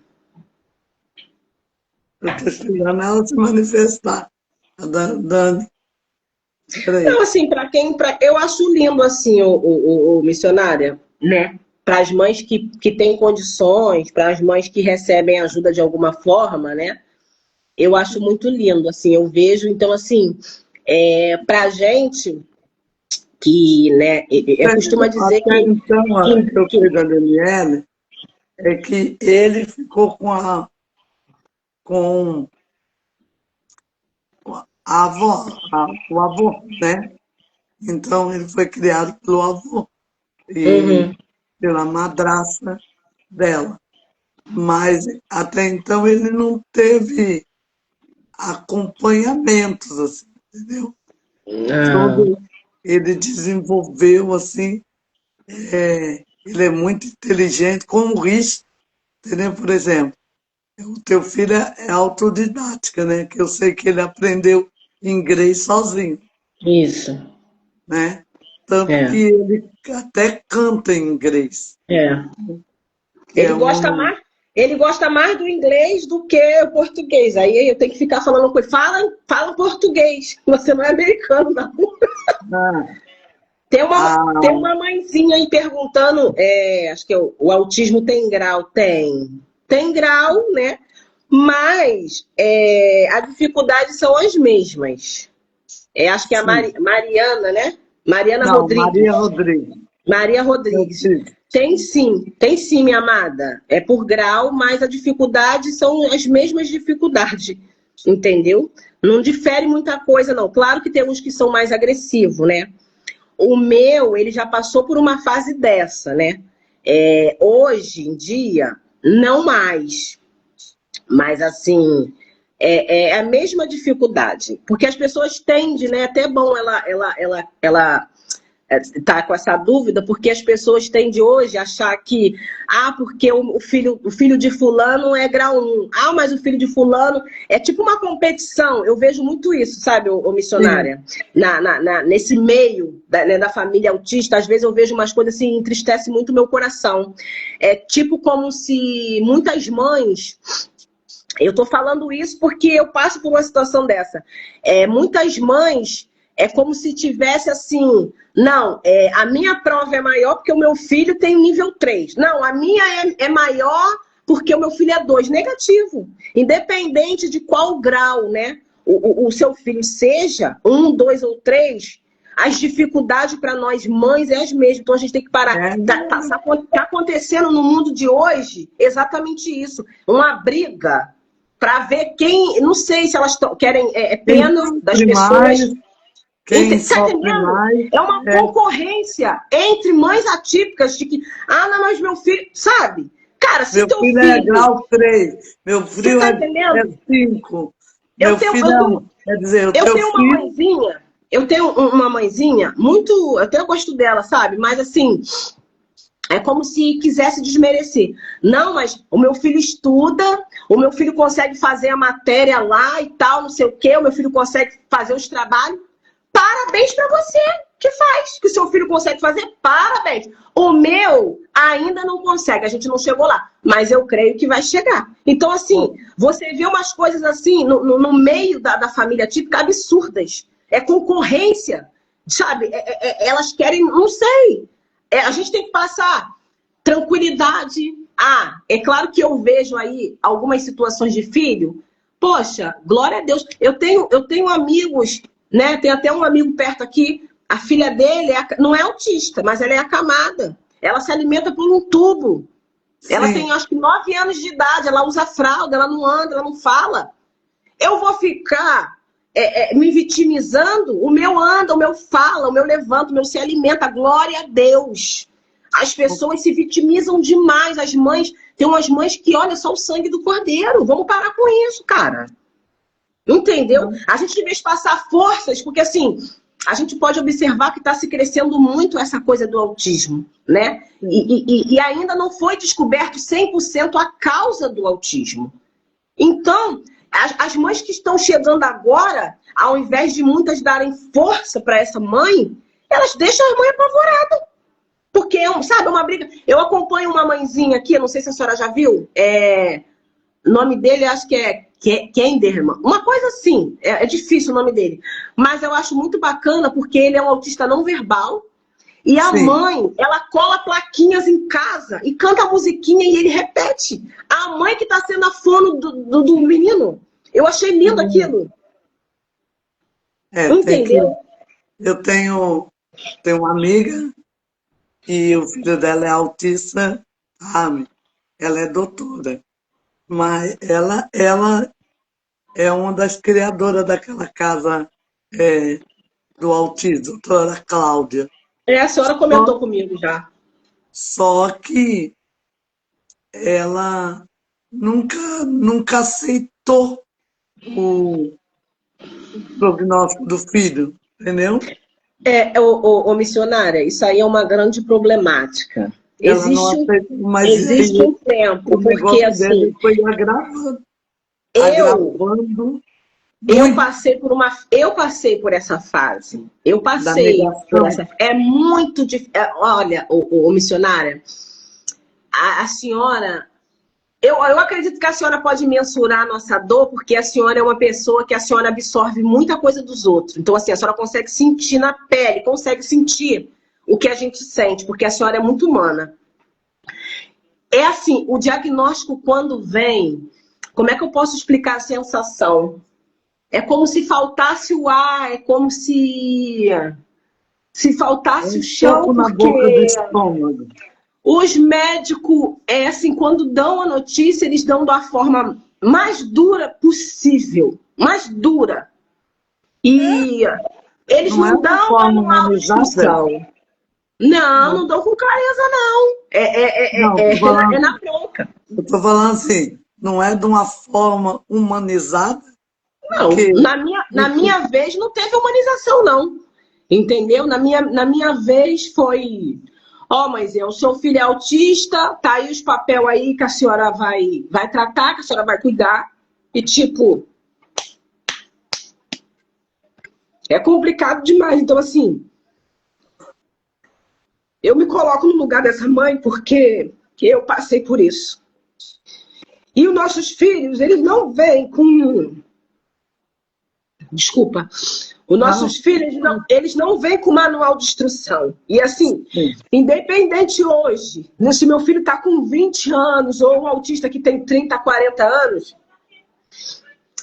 eu estou esperando ela se manifestar. A Dani, Não, peraí. assim, eu acho lindo assim o missionária, né? Para as mães que têm condições, para as mães que recebem ajuda de alguma forma, né? Eu acho muito lindo, assim, eu vejo, então assim, para a gente que, né, eu costumo dizer Até então, que, eu que sei da Daniela, é que ele ficou com a avó, o avô, né? Então ele foi criado pelo avô e uhum. pela madrasta dela. Mas até então ele não teve acompanhamentos, assim, entendeu? Ah, Todo ele desenvolveu assim, ele é muito inteligente, como o Rich, entendeu? Por exemplo, o teu filho é autodidática, né? Que eu sei que ele aprendeu inglês sozinho, isso, né? Tanto que é, ele até canta em inglês, é. que é Ele gosta um. mais, ele gosta mais do inglês do que o português. Aí eu tenho que ficar falando com ele, fala português. Você não é americano, não. Ah, Tem ah, uma mãezinha aí perguntando, acho que o autismo tem grau? Tem. Tem grau, né? Mas as dificuldades são as mesmas. Acho que é a sim. Mariana, né? Mariana Não, Maria Rodrigues. Rodrigues. Maria Rodrigues. Rodrigues. Tem sim, minha amada. É por grau, mas a dificuldade são as mesmas dificuldades, entendeu? Não difere muita coisa, não. Claro que tem uns que são mais agressivos, né? O meu, ele já passou por uma fase dessa, né? Hoje em dia, não mais. Mas, assim, é a mesma dificuldade. Porque as pessoas tendem, né? Até é bom ela tá com essa dúvida, porque as pessoas tendem hoje a achar que, porque o filho de fulano é grau 1. Mas o filho de fulano é tipo uma competição. Eu vejo muito isso, sabe, ô Sim, missionária? Nesse meio né, da família autista, às vezes eu vejo umas coisas assim, entristece muito o meu coração. É tipo como se muitas mães. Eu estou falando isso porque eu passo por uma situação dessa. Muitas mães é como se tivesse assim, não, a minha prova é maior porque o meu filho tem nível 3. Não, a minha é maior porque o meu filho é 2. Negativo. Independente de qual grau, né, o seu filho seja, 1, 2 ou 3, as dificuldades para nós mães é as mesmas. Então a gente tem que parar. Tá acontecendo no mundo de hoje exatamente isso. Uma briga para ver quem... Não sei se elas querem pena das pessoas. Quem sofre mais. É uma concorrência entre mães atípicas de que... Ah, não, mas meu filho... Sabe? Cara, se meu teu filho é grau 3. Meu filho é 5. Meu filho quer dizer, eu tenho uma mãezinha... Eu tenho uma mãezinha muito... Eu até gosto dela, sabe? Mas assim... É como se quisesse desmerecer. Não, mas o meu filho estuda, o meu filho consegue fazer a matéria lá e tal, não sei o quê, o meu filho consegue fazer os trabalhos. Parabéns para você que faz, que o seu filho consegue fazer, parabéns. O meu ainda não consegue, a gente não chegou lá, mas eu creio que vai chegar. Então, assim, você vê umas coisas assim, no meio da família típica, absurdas. É concorrência, sabe? Elas querem, não sei. A gente tem que passar tranquilidade. É claro que eu vejo aí algumas situações de filho. Poxa, glória a Deus. Eu tenho amigos, né? Tem até um amigo perto aqui. A filha dele não é autista, mas ela é acamada. Ela se alimenta por um tubo. Sim. Ela tem, acho que, 9 anos de idade. Ela usa fralda, ela não anda, ela não fala. Eu vou ficar me vitimizando? O meu anda, o meu fala, o meu levanta, o meu se alimenta. Glória a Deus. As pessoas se vitimizam demais. As mães, tem umas mães que olha só o sangue do cordeiro. Vamos parar com isso, cara. Entendeu? A gente devia passar forças, porque assim, a gente pode observar que está se crescendo muito essa coisa do autismo, né? E ainda não foi descoberto 100% a causa do autismo. Então, as mães que estão chegando agora, ao invés de muitas darem força para essa mãe, elas deixam a mãe apavorada. Porque, sabe, uma briga... Eu acompanho uma mãezinha aqui, não sei se a senhora já viu, o nome dele acho que é Kenderman. Uma coisa assim, é difícil o nome dele. Mas eu acho muito bacana porque ele é um autista não verbal. E a mãe, ela cola plaquinhas em casa e canta a musiquinha e ele repete. A mãe que tá sendo a fono do menino. Eu achei lindo aquilo. Entendeu? Eu tenho uma amiga e o filho dela é autista, sabe? Ela é doutora. Mas ela é uma das criadoras daquela casa do autismo, doutora Cláudia. A senhora comentou comigo já. Só que ela nunca aceitou o prognóstico do filho, entendeu? Missionária, isso aí é uma grande problemática. Existe um tempo, porque assim... Foi agravando. Eu passei por essa fase. É muito difícil. Olha, missionária, a senhora... Eu acredito que a senhora pode mensurar a nossa dor, porque a senhora é uma pessoa que a senhora absorve muita coisa dos outros. Então, assim, a senhora consegue sentir na pele, consegue sentir o que a gente sente, porque a senhora é muito humana. É assim, o diagnóstico quando vem, como é que eu posso explicar a sensação? É como se faltasse o ar, é como se faltasse o chão, na boca do estômago. Os médicos, assim, quando dão a notícia, eles dão da forma mais dura possível. Mais dura. E eles não dão manual de instrução. Não dão com clareza, não. É na bronca. Eu tô falando assim, não é de uma forma humanizada? Não, na minha vez não teve humanização, não. Entendeu? Na minha vez foi... mas o seu filho é autista, tá aí os papéis aí que a senhora vai tratar, que a senhora vai cuidar. E tipo... É complicado demais. Então, assim... Eu me coloco no lugar dessa mãe porque eu passei por isso. E os nossos filhos, eles não vêm com... Desculpa. Os nossos filhos, eles não vêm com manual de instrução. E assim, independente hoje, se meu filho está com 20 anos ou um autista que tem 30, 40 anos,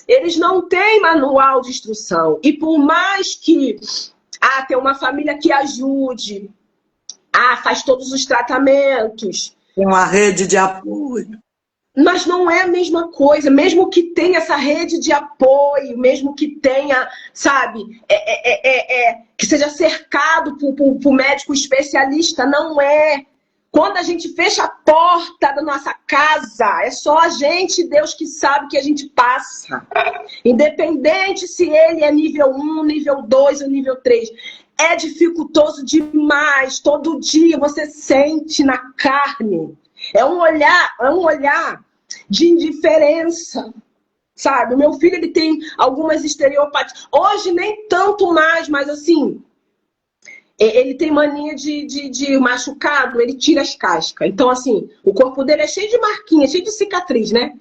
eles não têm manual de instrução. E por mais que Ah, tem uma família que ajude. Ah, faz todos os tratamentos. Tem uma rede de apoio. Mas não é a mesma coisa, mesmo que tenha essa rede de apoio, mesmo que tenha, sabe, que seja cercado por médico especialista, não é. Quando a gente fecha a porta da nossa casa, é só a gente e Deus que sabe o que a gente passa. Independente se ele é nível 1, nível 2 ou nível 3. É dificultoso demais. Todo dia você sente na carne. É um olhar de indiferença, sabe? O meu filho, ele tem algumas estereopatias. Hoje nem tanto mais, mas assim, ele tem mania de machucado, ele tira as cascas. Então, assim, o corpo dele é cheio de marquinhas, cheio de cicatriz, né?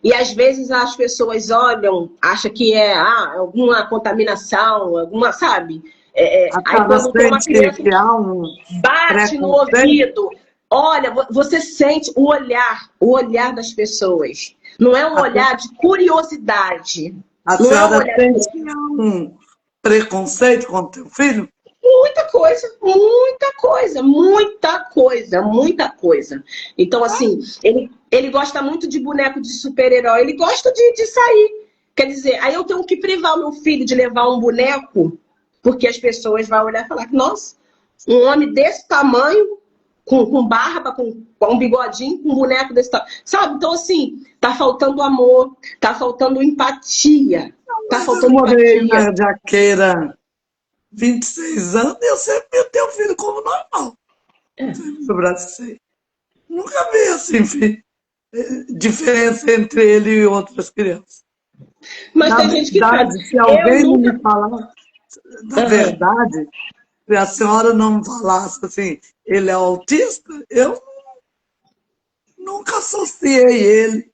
E às vezes as pessoas olham, acham que é alguma contaminação, alguma, sabe? Aí Acaba quando tem uma criança que há um bate no preconceito. ouvido. Olha, você sente o olhar das pessoas. Não é um olhar de curiosidade. A Não é um senhora olhar tem de um preconceito com o teu filho? muita coisa, muita coisa, muita coisa, muita coisa. Então, assim, ele gosta muito de boneco de super-herói, ele gosta de sair. Quer dizer, aí eu tenho que privar o meu filho de levar um boneco, porque as pessoas vão olhar e falar, nossa, um homem desse tamanho, com barba, com um bigodinho, com um boneco desse tamanho. Sabe? Então, assim, tá faltando amor, tá faltando empatia. Tá Mas eu faltando morei empatia. na Jaqueira 26 anos e eu sempre vi o teu filho como normal. No Brasil. Nunca vi assim, filho, diferença entre ele e outras crianças. Mas Na tem gente que faz. verdade, se Eu alguém não me nunca. falar, na Aham. verdade, se a senhora não falasse assim, ele é autista, eu nunca associei ele,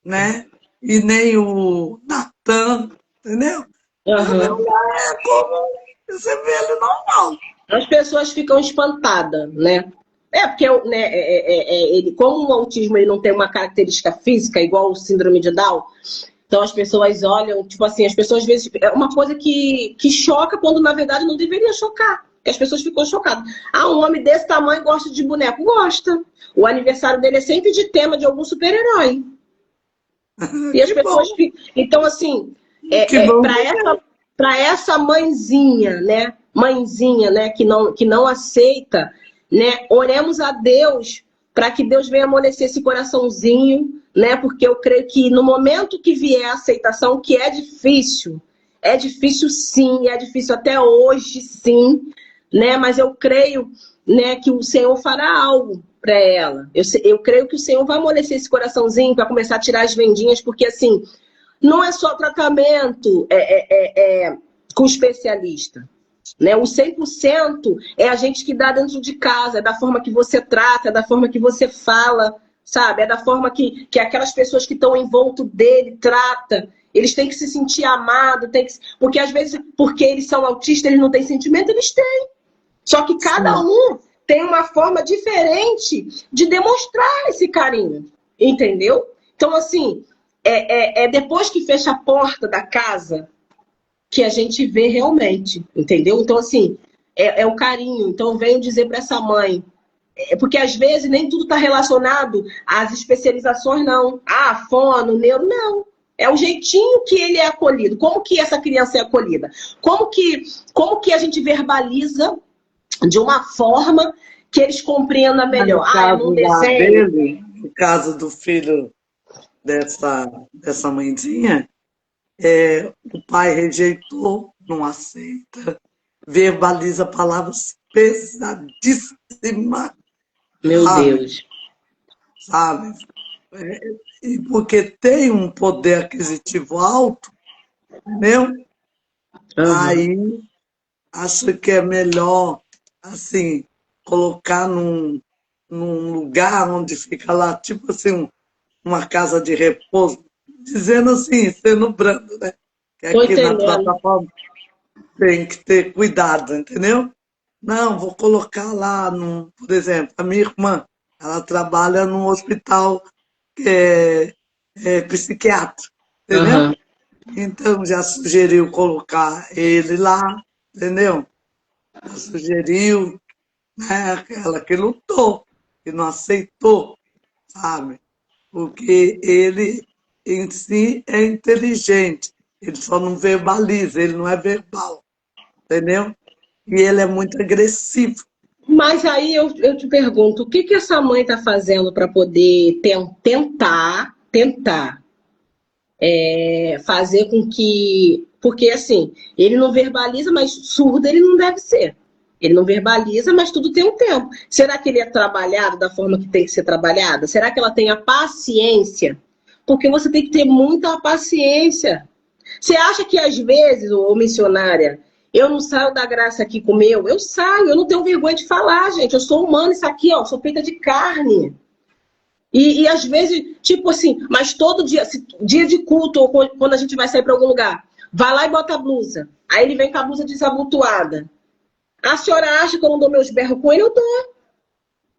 né? E nem o Natan, entendeu? Pra mim, Aham. é como você vê ele normal. As pessoas ficam espantadas, né? Porque né, ele, como o autismo ele não tem uma característica física igual o síndrome de Down, então as pessoas olham, tipo assim, as pessoas às vezes. É uma coisa que choca quando na verdade não deveria chocar. Porque as pessoas ficam chocadas. Ah, um homem desse tamanho gosta de boneco? Gosta. O aniversário dele é sempre de tema de algum super-herói. E as Que bom, pessoas ficam. Então, assim, que bom. para essa mãezinha, né, que não aceita, né, oremos a Deus para que Deus venha amolecer esse coraçãozinho, né, porque eu creio que no momento que vier a aceitação, que é difícil sim, é difícil até hoje sim, né, mas eu creio, né, que o Senhor fará algo para ela. Eu creio que o Senhor vai amolecer esse coraçãozinho para começar a tirar as vendinhas, porque assim, não é só tratamento com especialista. Né? O 100% é a gente que dá dentro de casa, é da forma que você trata, é da forma que você fala, sabe? É da forma que aquelas pessoas que estão em volta dele trata. Eles têm que se sentir amados, porque às vezes, porque eles são autistas, eles não têm sentimento, eles têm. Só que cada Sim. um tem uma forma diferente de demonstrar esse carinho, entendeu? Então, assim, depois que fecha a porta da casa que a gente vê realmente, entendeu? Então, assim, é o carinho. Então, eu venho dizer para essa mãe, porque às vezes nem tudo está relacionado às especializações, não. Ah, fono, neuro, não. É o jeitinho que ele é acolhido. Como que essa criança é acolhida? Como que a gente verbaliza de uma forma que eles compreendam Mas melhor? no Ah, é num caso lá desenho? dele, no caso do filho dessa mãezinha, o pai rejeitou, não aceita, verbaliza palavras pesadíssimas, Meu sabe? Deus. Sabe? E porque tem um poder aquisitivo alto, entendeu? Uhum. Aí acho que é melhor, assim, colocar num lugar onde fica lá, tipo assim, uma casa de repouso, dizendo assim, sendo brando, né? Que Tô aqui na entendendo. plataforma tem que ter cuidado, entendeu? Não, vou colocar lá, por exemplo, a minha irmã, ela trabalha num hospital que é psiquiatra, entendeu? Uhum. Então já sugeriu colocar ele lá, entendeu? Já sugeriu, né? Aquela que lutou, que não aceitou, sabe? Porque ele em si é inteligente, ele só não verbaliza, ele não é verbal, entendeu? E ele é muito agressivo. Mas aí eu te pergunto, o que que essa mãe está fazendo para poder tentar fazer com que. Porque assim, ele não verbaliza, mas surdo ele não deve ser. Ele não verbaliza, mas tudo tem um tempo. Será que ele é trabalhado da forma que tem que ser trabalhada? Será que ela tem a paciência? Porque você tem que ter muita paciência. Você acha que às vezes, ô missionária, eu não saio da graça aqui com o meu? Eu saio, eu não tenho vergonha de falar, gente. Eu sou humana, isso aqui, ó, eu sou feita de carne. E às vezes, tipo assim, mas todo dia, dia de culto, ou quando a gente vai sair para algum lugar, vai lá e bota a blusa. Aí ele vem com a blusa desabotoada. A senhora acha que eu não dou meus berros com ele? Eu dou.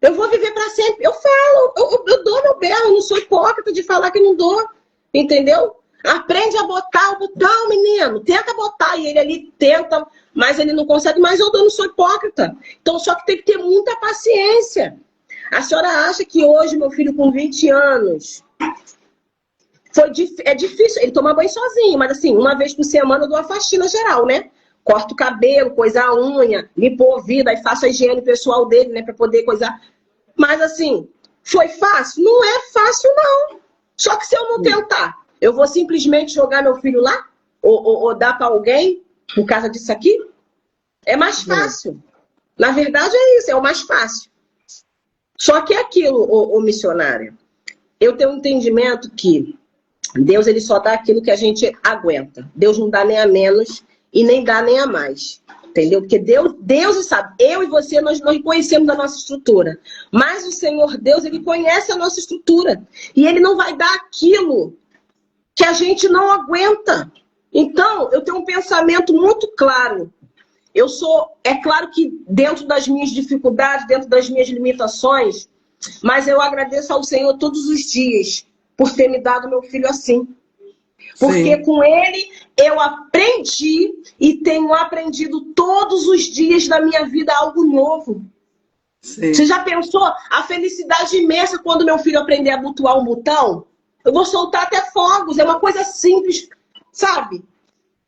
Eu vou viver para sempre. Eu falo, eu dou meu berro, eu não sou hipócrita de falar que não dou. Entendeu? Aprende a botar o botão, menino. Tenta botar. E ele ali tenta, mas ele não consegue. Mas eu dou, não sou hipócrita. Então, só que tem que ter muita paciência. A senhora acha que hoje, meu filho com 20 anos, é difícil ele tomar banho sozinho, mas assim, uma vez por semana eu dou uma faxina geral, né? Corto o cabelo, coisa a unha, limpo o ouvido, aí faço a higiene pessoal dele, né? Pra poder coisar. Mas assim, foi fácil? Não é fácil, não. Só que se eu não tentar, eu vou simplesmente jogar meu filho lá? Ou dar pra alguém por causa disso aqui? É mais fácil. Na verdade é isso, é o mais fácil. Só que é aquilo, ô missionário. Eu tenho um entendimento que Deus ele só dá aquilo que a gente aguenta. Deus não dá nem a menos e nem dá nem a mais. Entendeu? Porque Deus sabe, eu e você, nós conhecemos a nossa estrutura. Mas o Senhor Deus, ele conhece a nossa estrutura. E ele não vai dar aquilo que a gente não aguenta. Então, eu tenho um pensamento muito claro. É claro que dentro das minhas dificuldades, dentro das minhas limitações, mas eu agradeço ao Senhor todos os dias por ter me dado meu filho assim. Porque Sim. com ele eu aprendi e tenho aprendido todos os dias da minha vida algo novo. Sim. Você já pensou a felicidade imensa quando meu filho aprender a abotoar um botão? Eu vou soltar até fogos, é uma coisa simples, sabe?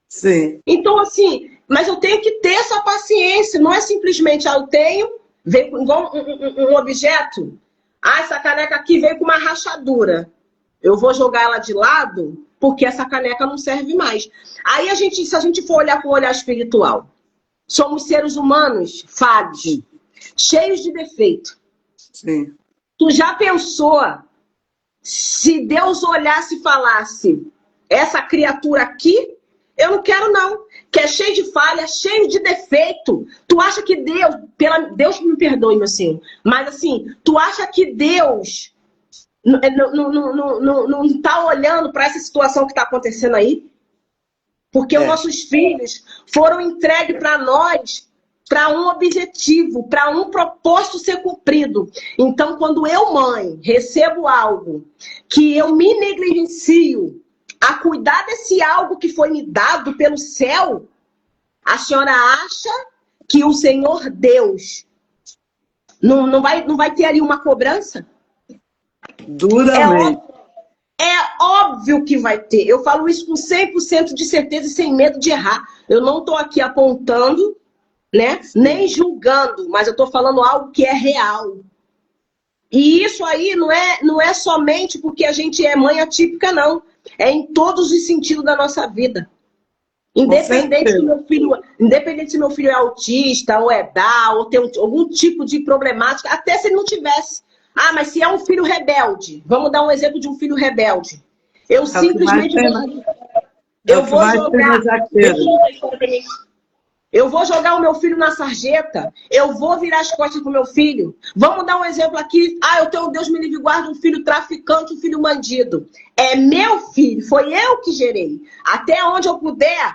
Sim. Então, assim, mas eu tenho que ter essa paciência. Não é simplesmente, eu tenho, veio igual um objeto. Essa caneca aqui veio com uma rachadura. Eu vou jogar ela de lado porque essa caneca não serve mais. Aí, se a gente for olhar com o olhar espiritual, somos seres humanos falhos, cheios de defeito. Sim. Tu já pensou se Deus olhasse e falasse, essa criatura aqui, eu não quero não, que é cheio de falha, cheio de defeito. Tu acha que Deus me perdoe, meu Senhor, mas assim, tu acha que Deus não tá olhando para essa situação que está acontecendo aí? Porque os nossos filhos foram entregues para nós para um objetivo, para um propósito ser cumprido. Então, quando eu, mãe, recebo algo que eu me negligencio a cuidar desse algo que foi me dado pelo céu, a senhora acha que o Senhor Deus não vai ter ali uma cobrança? Duramente. É óbvio que vai ter. Eu falo isso com 100% de certeza e sem medo de errar. Eu não estou aqui apontando, né, nem julgando, mas eu estou falando algo que é real. E isso aí não é somente porque a gente é mãe atípica, não. É em todos os sentidos da nossa vida. Independente se meu filho é autista, ou é Down, ou tem algum tipo de problemática, até se ele não tivesse. Ah, mas se é um filho rebelde, vamos dar um exemplo de um filho rebelde. Eu simplesmente eu vou jogar o meu filho na sarjeta, eu vou virar as costas pro meu filho. Vamos dar um exemplo aqui. Ah, eu tenho, Deus me livre, guarda um filho traficante, um filho bandido. É meu filho, foi eu que gerei. Até onde eu puder,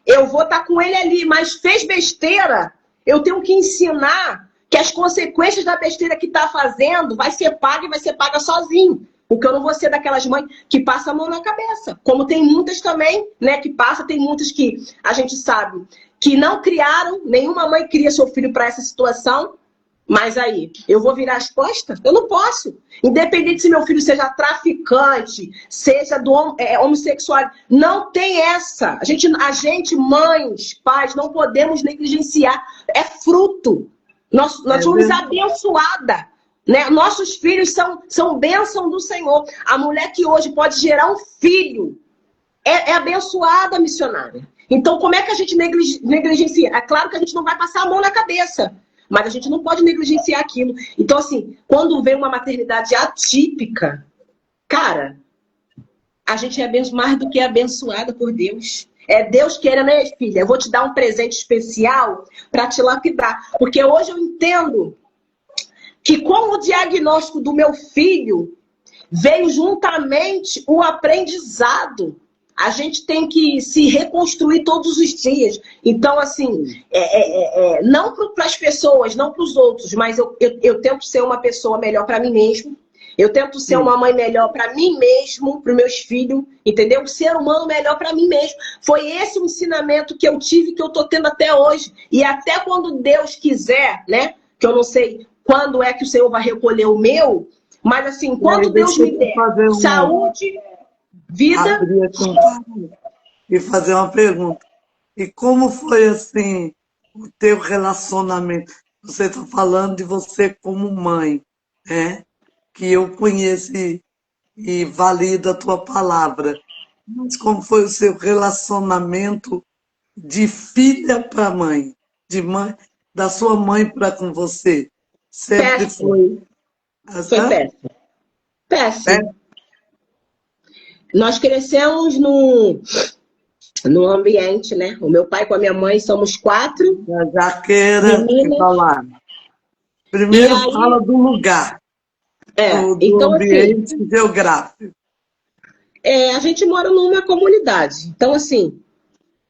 eu vou estar com ele ali. Mas fez besteira, eu tenho que ensinar que as consequências da besteira que está fazendo vai ser paga e vai ser paga sozinho. Porque eu não vou ser daquelas mães que passam a mão na cabeça. Como tem muitas também, né, que passa, tem muitas que a gente sabe que não criaram, nenhuma mãe cria seu filho para essa situação. Mas aí, eu vou virar as costas? Eu não posso. Independente se meu filho seja traficante, seja homossexual, não tem essa. A gente, mães, pais, não podemos negligenciar. É fruto. Nós somos abençoadas. Né? Nossos filhos são bênção do Senhor. A mulher que hoje pode gerar um filho é abençoada, missionária. Então, como é que a gente negligencia? É claro que a gente não vai passar a mão na cabeça. Mas a gente não pode negligenciar aquilo. Então, assim, quando vem uma maternidade atípica, cara, a gente é mais do que abençoada por Deus. É Deus querendo, né, filha? Eu vou te dar um presente especial para te lapidar. Porque hoje eu entendo que com o diagnóstico do meu filho, veio juntamente o aprendizado. A gente tem que se reconstruir todos os dias. Então, assim, não para as pessoas, não para os outros, mas eu tento ser uma pessoa melhor para mim mesmo. Eu tento ser uma mãe melhor para mim mesmo, para os meus filhos, entendeu? Um ser humano melhor para mim mesmo. Foi esse o ensinamento que eu tive, que eu estou tendo até hoje. E até quando Deus quiser, né? Que eu não sei quando é que o Senhor vai recolher o meu, mas assim, quando Deus me der saúde, vida... E fazer uma pergunta. E como foi, assim, o teu relacionamento? Você está falando de você como mãe, né? Que eu conheço e valido a tua palavra. Mas como foi o seu relacionamento de filha para mãe? De mãe, da sua mãe para com você? Sempre foi. Foi péssimo. Péssimo. Nós crescemos no ambiente, né? O meu pai com a minha mãe somos 4. Da Jaqueira e falar. Primeiro aí, fala do lugar. Do então, ambiente assim, geográfico. A gente mora numa comunidade. Então, assim,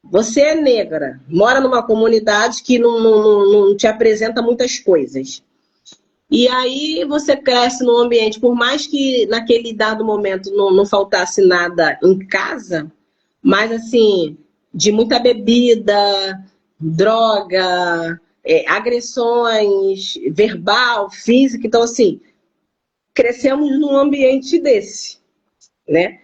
você é negra, mora numa comunidade que não te apresenta muitas coisas. E aí você cresce num ambiente, por mais que naquele dado momento não faltasse nada em casa, mas assim, de muita bebida, droga, agressões, verbal, física. Então, assim, crescemos num ambiente desse, né?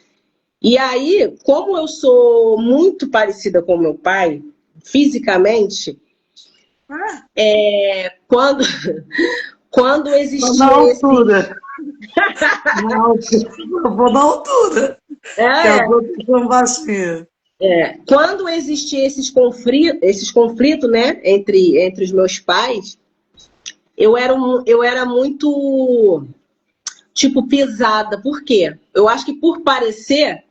E aí, como eu sou muito parecida com meu pai, fisicamente, quando existia na altura. Eu vou na altura. Que as outras são baixinhas. Quando existia esses conflitos, né, entre os meus pais, eu era muito, tipo, pesada. Por quê? Eu acho que por parecer,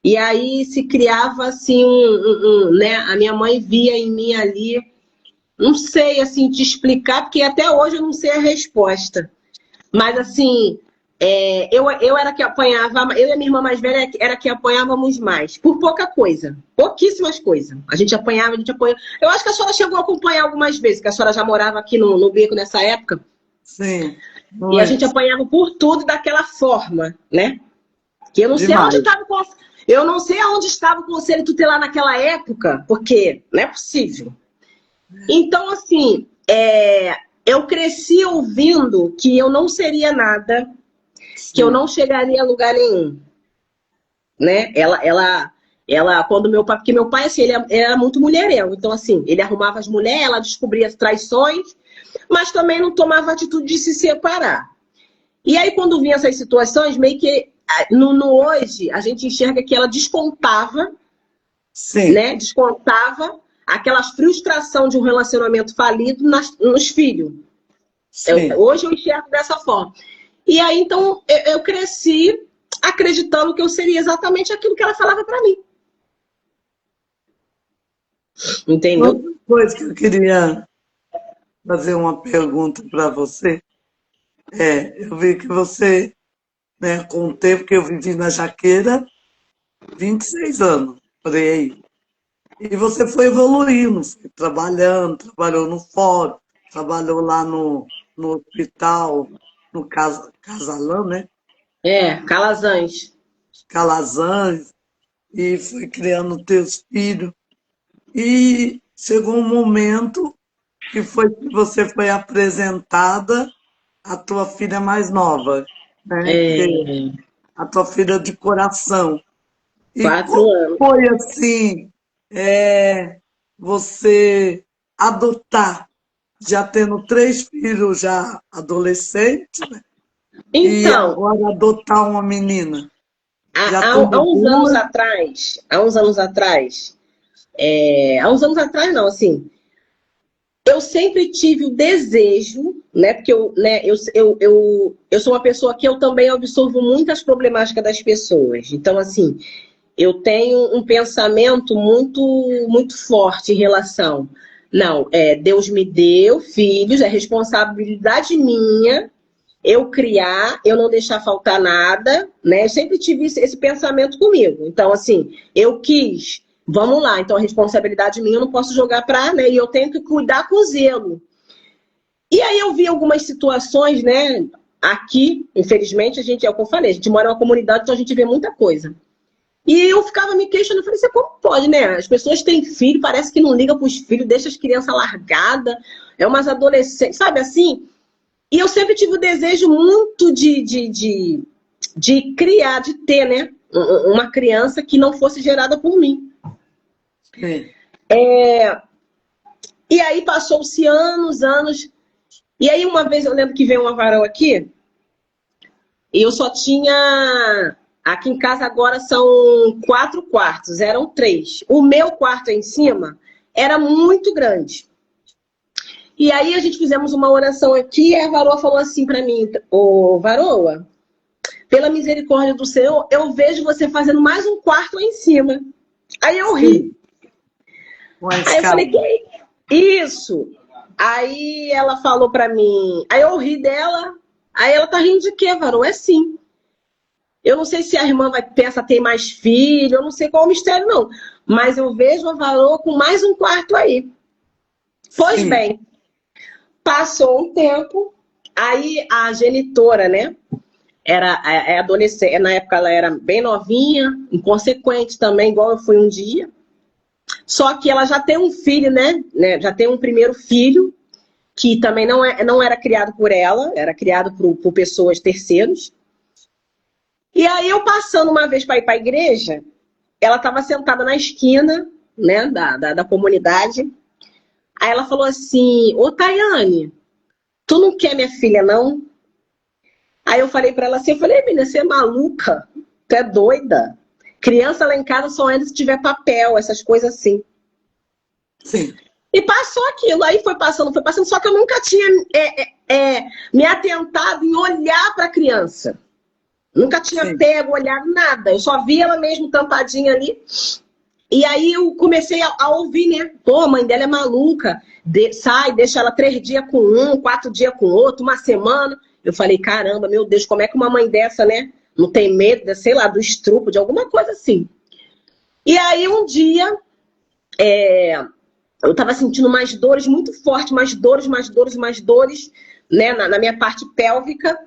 e aí se criava assim, né, a minha mãe via em mim ali, não sei, assim, te explicar, porque até hoje eu não sei a resposta. Mas, assim, eu era que apanhava, eu e a minha irmã mais velha era que apanhávamos mais, por pouca coisa, pouquíssimas coisas. A gente apanhava. Eu acho que a senhora chegou a acompanhar algumas vezes, que a senhora já morava aqui no Beco nessa época. Sim. E a gente apanhava por tudo daquela forma, né? Que eu não sei onde estava eu não sei aonde estava o conselho tutelar naquela época, porque não é possível. Então, assim, eu cresci ouvindo que eu não seria nada, que eu não chegaria a lugar nenhum, né? Quando meu pai, porque meu pai, assim, ele era muito mulherengo, então, assim, ele arrumava as mulheres, ela descobria as traições, mas também não tomava atitude de se separar. E aí, quando vinha essas situações, meio que, no hoje, a gente enxerga que ela descontava, né? Descontava aquela frustração de um relacionamento falido nos filhos. Hoje eu enxergo dessa forma. E aí, então, eu cresci acreditando que eu seria exatamente aquilo que ela falava para mim. Entendeu? Outra coisa que eu queria fazer uma pergunta para você eu vi que você, né, com o tempo que eu vivi na Jaqueira, 26 anos, por aí. E você foi evoluindo, foi trabalhando, trabalhou no fórum, trabalhou lá no hospital, no Casalão, né? Calazans. Calazans, e foi criando teus filhos. E chegou um momento que você foi apresentada à tua filha mais nova, né? Que é É, a tua filha de coração. E 4 anos. foi assim, você adotar, já tendo 3 filhos já adolescentes, né? E Então, agora adotar uma menina, já há tendo uns anos duas, atrás, há uns anos atrás não, assim, eu sempre tive o desejo, né, porque eu sou uma pessoa que eu também absorvo muitas problemáticas das pessoas. Então, assim, eu tenho um pensamento muito forte em relação. Não, Deus me deu filhos, é responsabilidade minha eu criar, eu não deixar faltar nada, né? Eu sempre tive esse pensamento comigo. Então, assim, eu quis, vamos lá, então a responsabilidade minha eu não posso jogar para, né? E eu tenho que cuidar com zelo. E aí eu vi algumas situações, né? Aqui, infelizmente, é o que eu falei, a gente mora em uma comunidade, então a gente vê muita coisa. E eu ficava me questionando, eu falei, você como pode, né? As pessoas têm filho, parece que não liga para os filhos, deixa as crianças largadas, é umas adolescentes, sabe assim? E eu sempre tive o desejo muito de criar, de ter, né? Uma criança que não fosse gerada por mim. sim, E aí passou-se anos. E aí uma vez eu lembro que veio uma varão aqui, e eu só tinha. Aqui em casa agora são 4 quartos, eram 3. O meu quarto em cima era muito grande. E aí a gente fizemos uma oração aqui e a varoa falou assim para mim, ô varoa, pela misericórdia do Senhor, eu vejo você fazendo mais um quarto lá em cima. Aí eu ri. sim, com a Aí eu escada. falei, que isso? Aí ela falou pra mim, aí eu ri dela, aí ela tá rindo de quê, varão? É sim. Eu não sei se a irmã vai pensar ter mais filho, eu não sei qual é o mistério, não. Mas eu vejo a varoa com mais um quarto aí. Pois Sim, bem, passou um tempo, aí a genitora, né? Era adolescente, na época ela era bem novinha, inconsequente também, igual eu fui um dia. Só que ela já tem um filho, né? Já tem um primeiro filho, que também não era criado por ela, era criado por pessoas terceiros. E aí eu passando uma vez para ir para a igreja, ela estava sentada na esquina, né, da comunidade. Aí ela falou assim, ô Tayane, tu não quer minha filha, não? Aí eu falei para ela assim, eu falei, menina, você é maluca? Tu é doida? Criança lá em casa só entra se tiver papel, essas coisas assim. sim, E passou aquilo, aí foi passando, só que eu nunca tinha me atentado em olhar para a criança. Nunca tinha sim. pego, olhado, nada. Eu só via ela mesmo tampadinha ali. E aí eu comecei a ouvir, né? Pô, a mãe dela é maluca. Sai, deixa ela 3 dias com um, 4 dias com outro, uma semana. Eu falei, caramba, meu Deus, como é que uma mãe dessa, né? Não tem medo, sei lá, do estrupo, de alguma coisa assim. E aí um dia, eu tava sentindo mais dores muito fortes, mais dores, né? Na minha parte pélvica.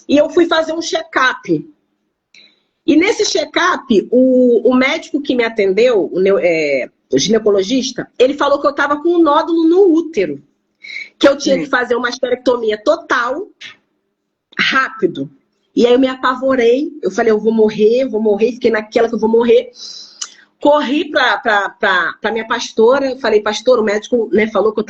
E eu fui fazer um check-up. E nesse check-up, o médico que me atendeu, o ginecologista, ele falou que eu estava com um nódulo no útero. Que eu tinha que Sim. fazer uma esterectomia total, rápido. E aí eu me apavorei. Eu falei, eu vou morrer. Fiquei naquela que eu vou morrer. Corri para minha pastora. Eu falei, pastor, o médico, né, falou que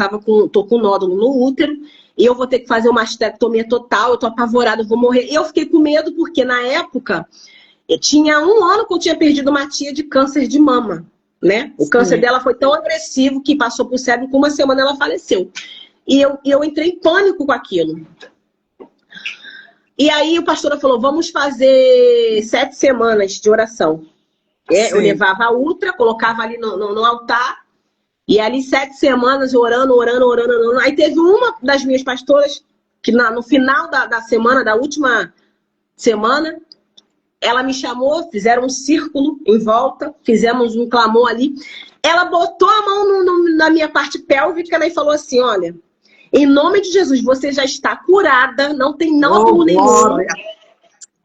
tô com um nódulo no útero. E eu vou ter que fazer uma esterectomia total. Eu tô apavorada, eu vou morrer. E eu fiquei com medo porque na época... Eu tinha 1 ano que eu tinha perdido uma tia de câncer de mama, né? O câncer Sim. dela foi tão agressivo que passou por cérebro, com 1 semana ela faleceu. E eu entrei em pânico com aquilo. E aí o pastor falou, vamos fazer 7 semanas de oração. Eu Sim. levava a ultra, colocava ali no altar, e ali 7 semanas orando. Aí teve uma das minhas pastoras, que no final da semana, da última semana, ela me chamou, fizeram um círculo em volta, fizemos um clamor ali. Ela botou a mão na minha parte pélvica, né, e falou assim, olha, em nome de Jesus, você já está curada, não tem Oh, nódulo nenhum. glória.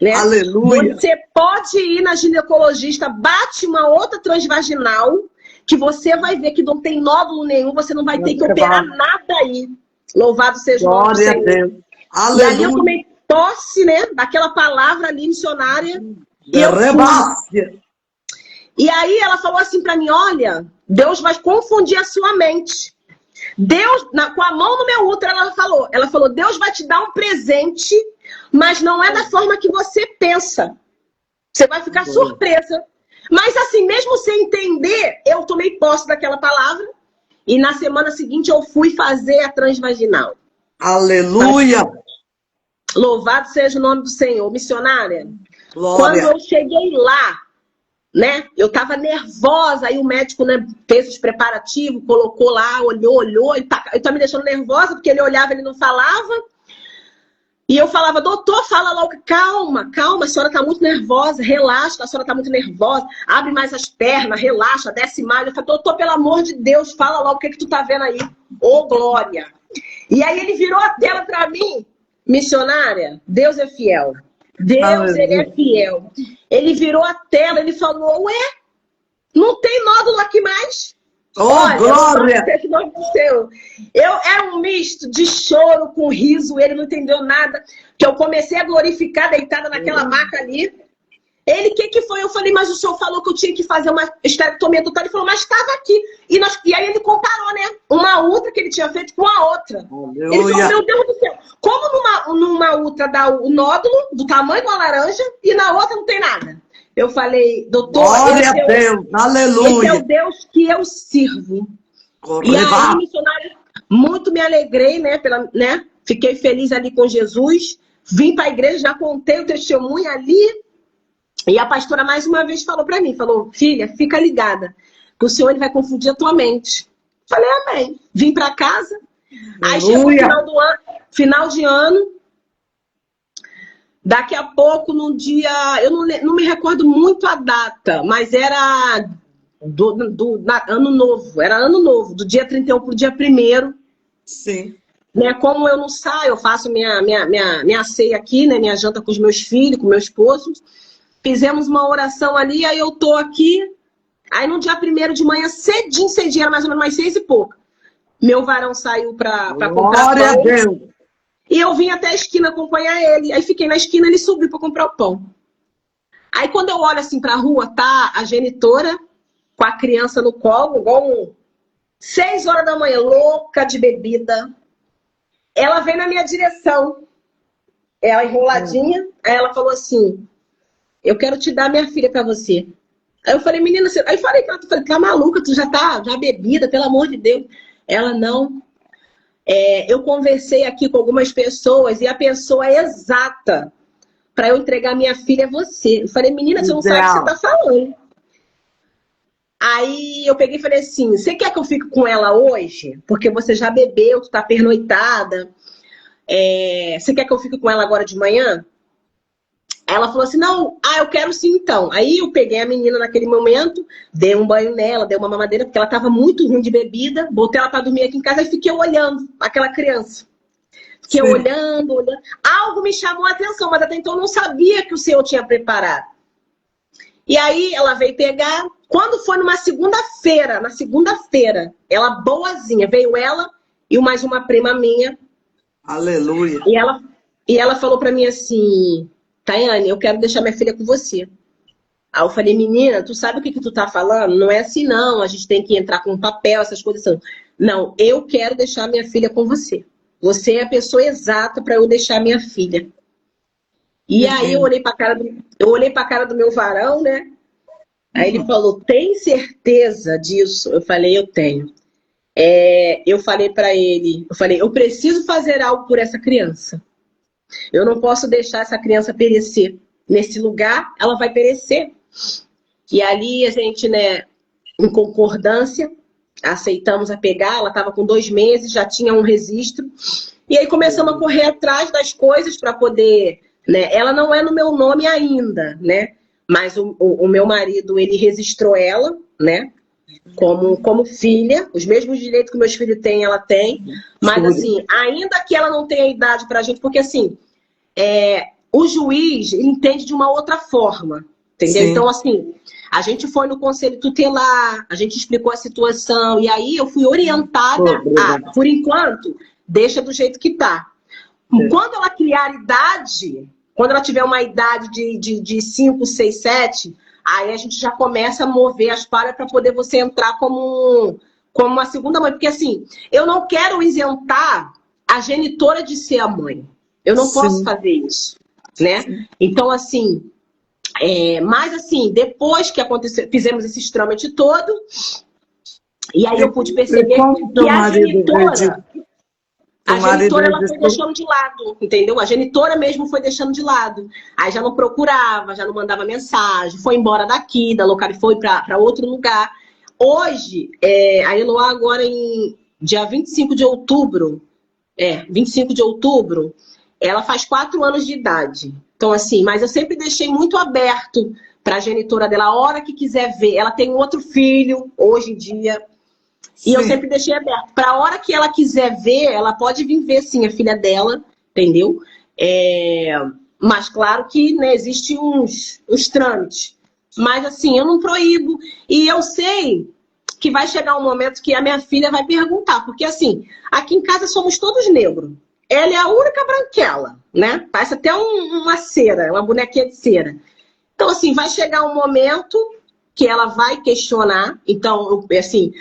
né? Aleluia. Você pode ir na ginecologista, bate uma outra transvaginal, que você vai ver que não tem nódulo nenhum, você não vai ter que operar nada aí. Louvado seja o nome do Glória a Senhor. Deus. E ali eu Aleluia. tomei posse, né, daquela palavra ali missionária. E eu fui. Rebácia. E aí ela falou assim pra mim, olha, Deus vai confundir a sua mente. Deus, com a mão no meu útero, ela falou, Deus vai te dar um presente, mas não é da forma que você pensa. Você vai ficar surpresa. Mas assim, mesmo sem entender, eu tomei posse daquela palavra e na semana seguinte eu fui fazer a transvaginal. Aleluia. Louvado seja o nome do Senhor. Missionária, Glória. quando eu cheguei lá, né, eu tava nervosa, aí o médico, né, fez os preparativos, colocou lá, olhou, e tá me deixando nervosa, porque ele olhava, ele não falava. E eu falava, doutor, fala logo, calma, a senhora tá muito nervosa, relaxa, a senhora tá muito nervosa, abre mais as pernas, relaxa, desce mais. Eu falei, doutor, pelo amor de Deus, fala logo o que tu tá vendo aí. Ô, glória! E aí ele virou a tela pra mim, missionária, Deus é fiel. Deus, ele é fiel. Ele virou a tela, ele falou, ué, não tem nódulo aqui mais? Olha, glória! Era um misto de choro com riso, ele não entendeu nada, que eu comecei a glorificar deitada naquela maca ali. Ele, o que foi? Eu falei, mas o senhor falou que eu tinha que fazer uma esterectomia total. Ele falou, mas estava aqui. E aí ele comparou, né? Uma outra que ele tinha feito com a outra. Aleluia. Ele falou, meu Deus do céu, como numa outra dá o nódulo do tamanho de uma laranja e na outra não tem nada? Eu falei, doutor, glória a Deus, aleluia. Esse é o Deus que eu sirvo. E aí, missionária, muito me alegrei, né? Fiquei feliz ali com Jesus. Vim para a igreja, já contei o testemunho ali. E a pastora mais uma vez falou para mim, falou, filha, fica ligada, que o Senhor ele vai confundir a tua mente. Falei, amém. Vim para casa. Aí chegou o final de ano. Daqui a pouco, num dia, eu não me recordo muito a data, mas era ano novo, do dia 31 para o dia 1º. Sim. Né, como eu não saio, eu faço minha ceia aqui, né, minha janta com os meus filhos, com meu esposo. Fizemos uma oração ali, aí eu tô aqui. Aí no dia 1º de manhã, cedinho, era mais ou menos mais 6 e pouco. Meu varão saiu para comprar pão. Glória a Deus. E eu vim até a esquina acompanhar ele. Aí fiquei na esquina, ele subiu para comprar o pão. Aí quando eu olho assim pra rua, tá a genitora com a criança no colo, igual 6 horas da manhã, louca de bebida. Ela veio na minha direção. Ela enroladinha. Aí ela falou assim, eu quero te dar minha filha pra você. Aí eu falei, menina, aí falei que ela tá maluca, tu já bebida, pelo amor de Deus. Ela não. Eu conversei aqui com algumas pessoas e a pessoa exata para eu entregar minha filha é você. Eu falei, menina, você não sabe o que você tá falando. Aí eu peguei e falei assim, você quer que eu fique com ela hoje? Porque você já bebeu, tu tá pernoitada. Você quer que eu fique com ela agora de manhã? Ela falou assim, não, eu quero sim então. Aí eu peguei a menina naquele momento, dei um banho nela, dei uma mamadeira, porque ela estava muito ruim de bebida, botei ela para dormir aqui em casa e fiquei olhando aquela criança. Fiquei olhando. Algo me chamou a atenção, mas até então eu não sabia que o Senhor tinha preparado. E aí ela veio pegar, quando foi na segunda-feira, ela boazinha, veio ela e mais uma prima minha. Aleluia. E ela falou para mim assim, Tayane, eu quero deixar minha filha com você. Aí eu falei, menina, tu sabe o que tu tá falando? Não é assim não, a gente tem que entrar com papel, essas coisas são. Não, eu quero deixar minha filha com você. Você é a pessoa exata para eu deixar minha filha. E aí eu olhei pra cara do meu varão, né? Aí ele falou, tem certeza disso? Eu falei, eu tenho. Eu falei para ele, eu preciso fazer algo por essa criança. Eu não posso deixar essa criança perecer. Nesse lugar, ela vai perecer. E ali a gente, né, em concordância, aceitamos a pegar. Ela estava com 2 meses, já tinha um registro. E aí começamos a correr atrás das coisas para poder, né? Ela não é no meu nome ainda, né? Mas o meu marido, ele registrou ela, né? Como filha, os mesmos direitos que meus filhos têm, ela tem. Mas assim, ainda que ela não tenha idade pra gente, porque assim, o juiz ele entende de uma outra forma, entendeu? Sim. Então, assim, a gente foi no conselho tutelar, a gente explicou a situação, e aí eu fui orientada a, por enquanto, deixa do jeito que tá. Quando ela criar idade, quando ela tiver uma idade de 5, 6, 7, aí a gente já começa a mover as palhas para poder você entrar como uma segunda mãe. Porque assim, eu não quero isentar a genitora de ser a mãe. Eu não posso fazer isso, né? Então, assim, mas assim, depois que aconteceu, fizemos esse trâmite todo, e aí eu pude perceber que a genitora... A genitora, ela foi deixando de lado, entendeu? A genitora mesmo foi deixando de lado. Aí já não procurava, já não mandava mensagem, foi embora daqui, da local, foi para outro lugar. Hoje, a Eloá agora em dia 25 de outubro, 25 de outubro, ela faz 4 anos de idade. Então, assim, mas eu sempre deixei muito aberto para a genitora dela, a hora que quiser ver. Ela tem um outro filho, hoje em dia... E eu sempre deixei aberto. Para a hora que ela quiser ver, ela pode vir ver, sim, a filha dela, entendeu? Mas claro que, né, existem os trâmites. Mas assim, eu não proíbo. E eu sei que vai chegar um momento que a minha filha vai perguntar. Porque assim, aqui em casa somos todos negros. Ela é a única branquela, né? Parece até uma cera, uma bonequinha de cera. Então assim, vai chegar um momento que ela vai questionar. Então, assim...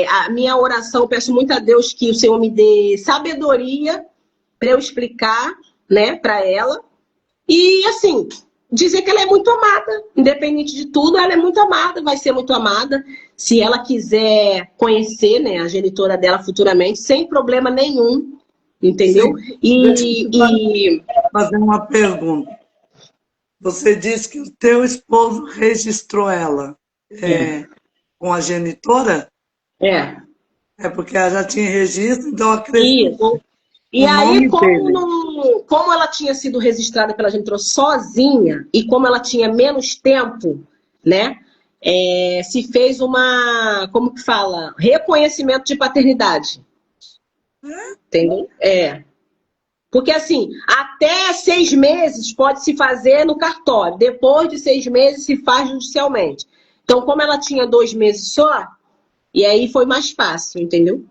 a minha oração, eu peço muito a Deus que o Senhor me dê sabedoria para eu explicar, né, para ela. E, assim, dizer que ela é muito amada. Independente de tudo, ela é muito amada, vai ser muito amada. Se ela quiser conhecer, né, a genitora dela futuramente, sem problema nenhum, entendeu? Fazer uma pergunta. Você disse que o teu esposo registrou ela. Com a genitora? É porque ela já tinha registro, então acrescentou. Isso. E aí, como ela tinha sido registrada pela genitora sozinha, e como ela tinha menos tempo, né? Se fez como que fala? Reconhecimento de paternidade. Entendeu? Porque assim, até 6 meses pode se fazer no cartório. Depois de 6 meses se faz judicialmente. Então, como ela tinha 2 meses só, e aí foi mais fácil, entendeu?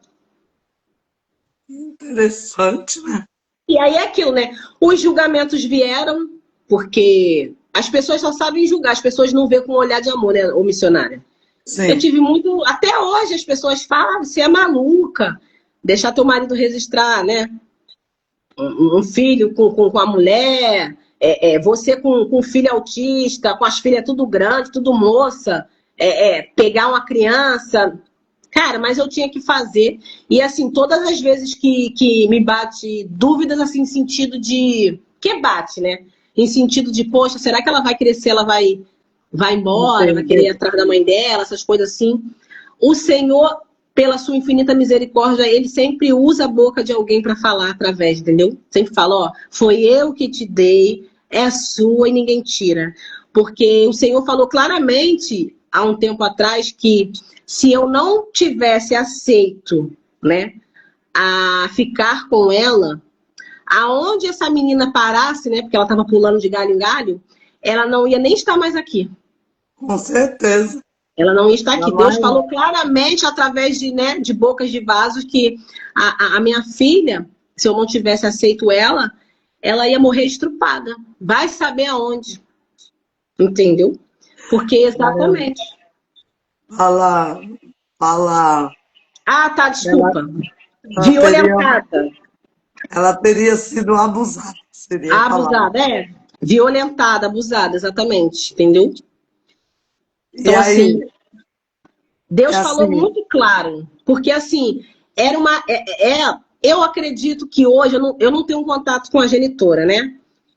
Interessante, né? E aí é aquilo, né? Os julgamentos vieram, porque as pessoas só sabem julgar, as pessoas não vêem com um olhar de amor, né, ô missionária? Sim. Eu tive muito... Até hoje as pessoas falam, você é maluca, deixar teu marido registrar, né? Um filho com a mulher, você com filho autista, com as filhas tudo grande, tudo moça, pegar uma criança. Cara, mas eu tinha que fazer. E assim, todas as vezes que me bate dúvidas, assim, em sentido de... Que bate, né? Em sentido de, poxa, será que ela vai crescer, ela vai embora, vai querer ir atrás da mãe dela, essas coisas assim. O Senhor, pela sua infinita misericórdia, ele sempre usa a boca de alguém para falar através, entendeu? Sempre fala, ó, foi eu que te dei, é sua e ninguém tira. Porque o Senhor falou claramente, há um tempo atrás, que se eu não tivesse aceito, né, a ficar com ela, aonde essa menina parasse, né, porque ela estava pulando de galho em galho, ela não ia nem estar mais aqui. Com certeza. Ela não ia estar aqui. Deus falou claramente através de bocas de vasos que a minha filha, se eu não tivesse aceito ela ia morrer estrupada. Vai saber aonde. Entendeu? Porque exatamente. Fala. Ah, tá, desculpa. Violentada. Ela teria sido abusada. Abusada, violentada, abusada, exatamente. Entendeu? Então, assim, Deus falou muito claro. Porque, assim, era uma... eu acredito que hoje, eu não tenho contato com a genitora, né?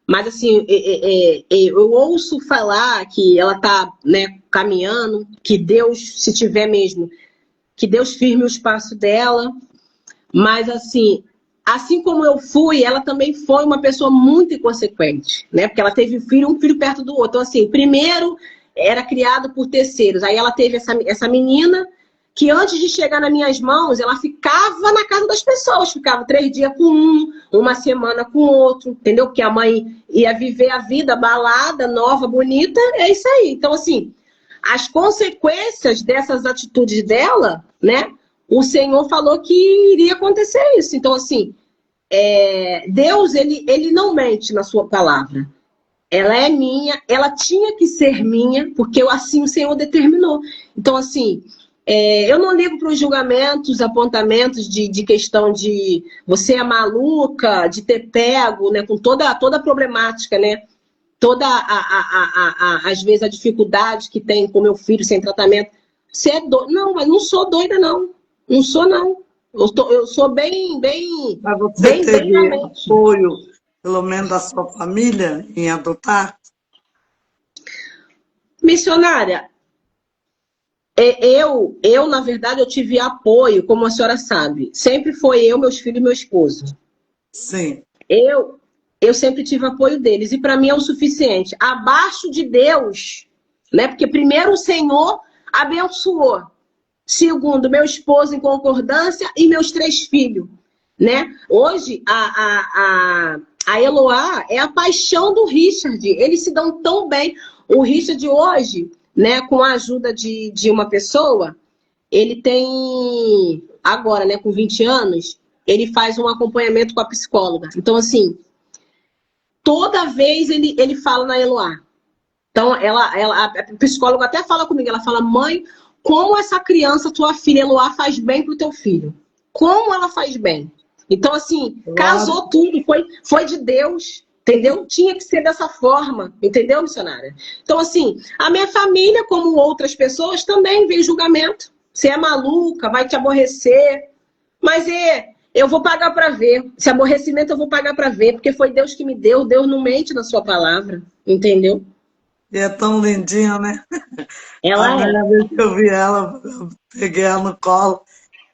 Mas, assim, eu ouço falar que ela tá, né, caminhando, que Deus, se tiver mesmo, que Deus firme o espaço dela. Mas, assim como eu fui, ela também foi uma pessoa muito inconsequente, né? Porque ela teve um filho perto do outro. Então, assim, primeiro era criado por terceiros. Aí ela teve essa menina, que antes de chegar nas minhas mãos, ela ficava na casa das pessoas, ficava 3 dias com um, uma semana com outro, entendeu? Porque a mãe ia viver a vida balada, nova, bonita, é isso aí. Então, assim, as consequências dessas atitudes dela, né? O Senhor falou que iria acontecer isso. Então, assim, Deus, ele não mente na sua palavra. Ela é minha, ela tinha que ser minha, porque assim o Senhor determinou. Então, assim, eu não ligo para os julgamentos, apontamentos de questão de você é maluca, de ter pego, né, com toda a problemática, né? Toda, às vezes, a dificuldade que tem com meu filho sem tratamento. Você é doida? Não, mas não sou doida, não. Não sou, não. Eu sou bem Mas você bem teve na mente. apoio, pelo menos, da sua família em adotar? Missionária, na verdade, eu tive apoio, como a senhora sabe. Sempre foi eu, meus filhos e meu esposo. Sim. Eu sempre tive apoio deles. E para mim é o suficiente. Abaixo de Deus, né? Porque primeiro o Senhor abençoou. Segundo, meu esposo em concordância e meus 3 filhos, né? Hoje, a Eloá é a paixão do Richard. Eles se dão tão bem. O Richard hoje, né, com a ajuda de uma pessoa, ele tem, agora, né, com 20 anos, ele faz um acompanhamento com a psicóloga. Então, assim, toda vez ele fala na Eloá. Então, a psicóloga até fala comigo, ela fala, mãe, como essa criança, tua filha Eloá, faz bem pro teu filho? Como ela faz bem? Então, assim, casou tudo, foi de Deus, entendeu? Tinha que ser dessa forma, entendeu, missionária? Então, assim, a minha família, como outras pessoas, também vê julgamento. Você é maluca, vai te aborrecer. Mas eu vou pagar para ver. Esse aborrecimento eu vou pagar para ver, porque foi Deus que me deu. Deus não mente na sua palavra, entendeu? E é tão lindinha, né? A Ela é. primeira vez que eu vi ela, eu peguei ela no colo.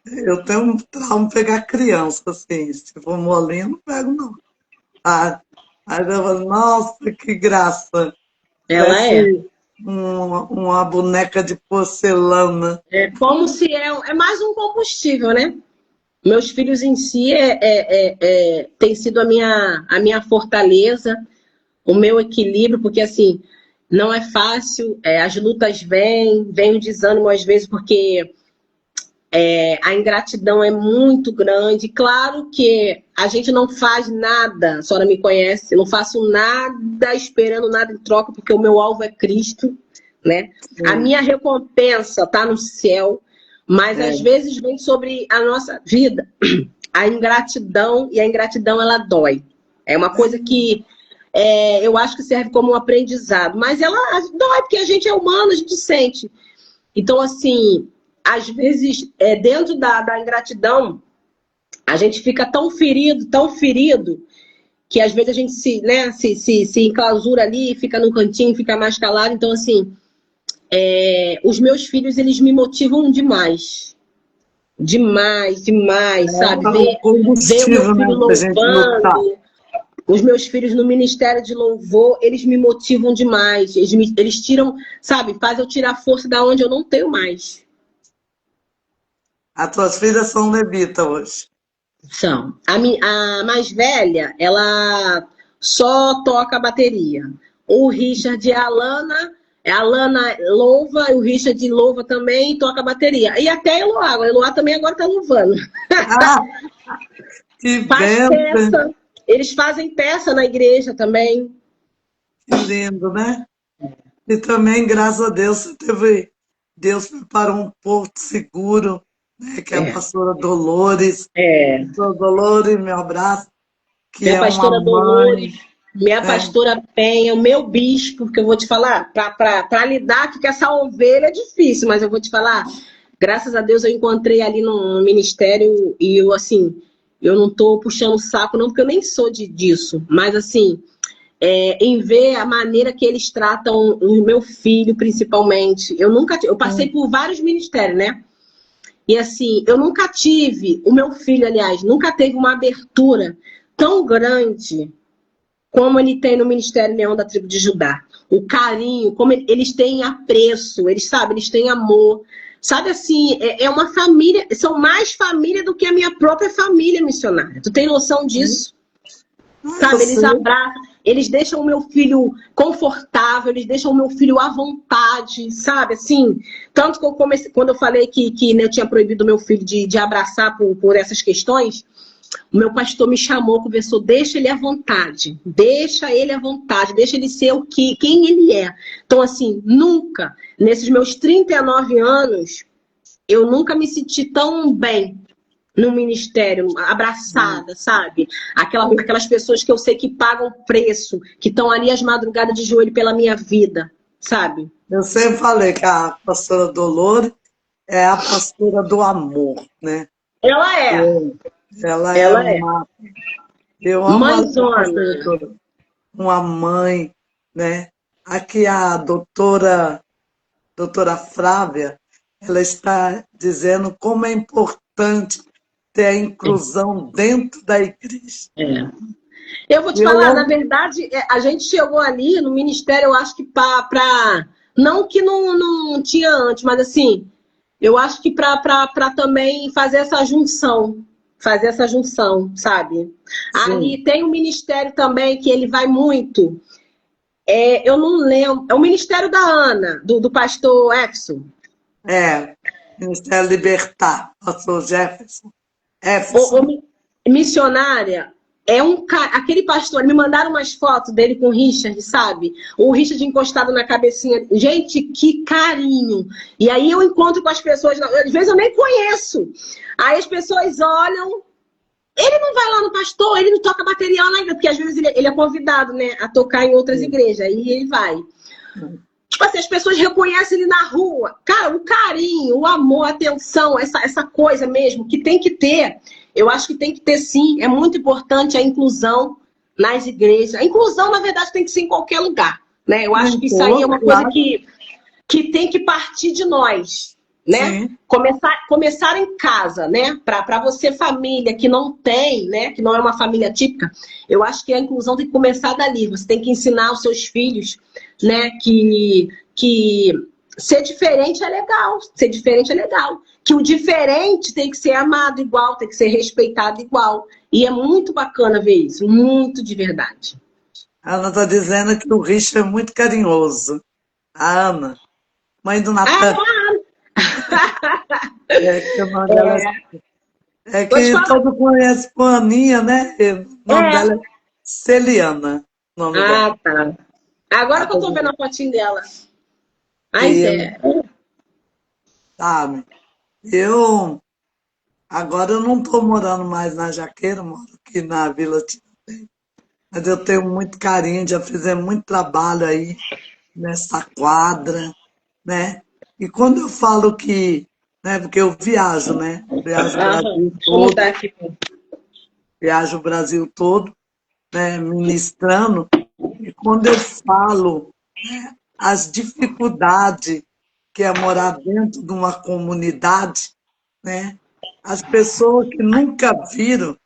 Eu tenho um trauma de pegar criança, assim. Se for molinha, eu não pego, não. Ah, aí eu falo, nossa, que graça. Ela Parece é. uma boneca de porcelana. É como se é mais um combustível, né? Meus filhos em si tem sido a minha fortaleza, o meu equilíbrio, porque assim, não é fácil, as lutas vêm o desânimo às vezes, porque a ingratidão é muito grande. Claro que a gente não faz nada, a senhora me conhece, eu não faço nada esperando nada em troca, porque o meu alvo é Cristo, né? A minha recompensa está no céu, mas às vezes vem sobre a nossa vida a ingratidão, e a ingratidão ela dói. É uma coisa que eu acho que serve como um aprendizado, mas ela dói, porque a gente é humano, a gente sente. Então, assim, às vezes, dentro da ingratidão, a gente fica tão ferido, que às vezes a gente se enclausura ali, fica no cantinho, fica mais calado. Então, assim, os meus filhos, eles me motivam demais. Demais, sabe? Ver o meu filho louvando, os meus filhos no ministério de louvor, eles me motivam demais. Eles tiram, sabe? Faz eu tirar força da onde eu não tenho mais. As tuas filhas são levitas hoje. São. A mais velha, ela só toca bateria. O Richard e a Lana louva, e o Richard louva também e toca bateria. E até a Eloá também agora tá louvando. Ah, que Faz benção! peça. Eles fazem peça na igreja também. Que lindo, né? E também, graças a Deus, Deus preparou um porto seguro, né? Que é a pastora Dolores. Pastora Dolores, meu abraço, que minha é pastora uma mãe. Dolores, minha pastora Penha, o meu bispo, porque eu vou te falar, para lidar aqui com essa ovelha é difícil, mas eu vou te falar, graças a Deus eu encontrei ali no ministério e eu, assim, eu não tô puxando o saco não, porque eu nem sou disso, mas assim, em ver a maneira que eles tratam o meu filho, principalmente, eu passei por vários ministérios, né? E assim, eu nunca tive, o meu filho, aliás, nunca teve uma abertura tão grande como ele tem no Ministério Leão da Tribo de Judá. O carinho, como eles têm apreço, eles sabem, eles têm amor. Sabe assim, é uma família, são mais família do que a minha própria família missionária. Tu tem noção disso? Eu Sabe, eles sei. abraçam, eles deixam o meu filho confortável, eles deixam o meu filho à vontade, sabe, assim. Tanto que eu comecei, quando eu falei que né, eu tinha proibido o meu filho de abraçar por essas questões, o meu pastor me chamou, conversou, deixa ele à vontade, deixa ele ser quem ele é. Então, assim, nunca, nesses meus 39 anos, eu nunca me senti tão bem no ministério, abraçada, sabe? Aquelas pessoas que eu sei que pagam preço, que estão ali às madrugadas de joelho pela minha vida, sabe? Eu sempre falei que a pastora Dolores é a pastora do amor, né? Ela é. Ela é Ela é. uma... Eu amo a Mãezona. pastora toda. Uma mãe, né? Aqui a doutora Flávia, ela está dizendo como é importante ter a inclusão dentro da igreja. É. Eu vou te Eu falar, na amo. verdade, a gente chegou ali no ministério, eu acho que para não que não tinha antes, mas assim, eu acho que para também fazer essa junção, sabe? Sim, Ali tem um ministério também que ele vai muito. Eu não lembro. É o ministério da Ana, do pastor Efson. Ministério Libertar, pastor Jefferson. O, Jefferson. o missionária é aquele pastor. Me mandaram umas fotos dele com o Richard, sabe? O Richard encostado na cabecinha. Gente, que carinho! E aí eu encontro com as pessoas, às vezes eu nem conheço. Aí as pessoas olham. Ele não vai lá no pastor, ele não toca bateria lá na igreja, porque às vezes ele é convidado, né, a tocar em outras igrejas. Aí ele vai. Tipo assim, as pessoas reconhecem ele na rua. Cara, o carinho, o amor, a atenção, essa coisa mesmo que tem que ter. Eu acho que tem que ter sim. É muito importante a inclusão nas igrejas. A inclusão, na verdade, tem que ser em qualquer lugar. Né? Eu acho que isso aí é uma coisa Claro. que tem que partir de nós. Né? Sim. Começar em casa, né? Para você, família que não tem, né? Que não é uma família típica, eu acho que a inclusão tem que começar dali. Você tem que ensinar os seus filhos, né? Que ser diferente é legal. Ser diferente é legal. Que o diferente tem que ser amado igual, tem que ser respeitado igual. E é muito bacana ver isso, muito de verdade. A Ana está dizendo que o Richard é muito carinhoso. A Ana, mãe do Natan. Que o nome dela Vou te que falar. todo conhece com a Aninha, né? O nome dela é Celiana, o nome dela. Ah, tá. Agora que eu tô vendo a fotinha dela. Mas E, é. sabe, eu agora eu não estou morando mais na Jaqueira, moro aqui na Vila Tiradentes, mas eu tenho muito carinho, já fizemos muito trabalho aí nessa quadra, né? E quando eu falo que, né, porque eu viajo, né? Viajo o Aham. Brasil Deixa eu mudar todo, aqui. viajo o Brasil todo, né, ministrando, e quando eu falo as dificuldades que é morar dentro de uma comunidade, né? As pessoas que nunca viram,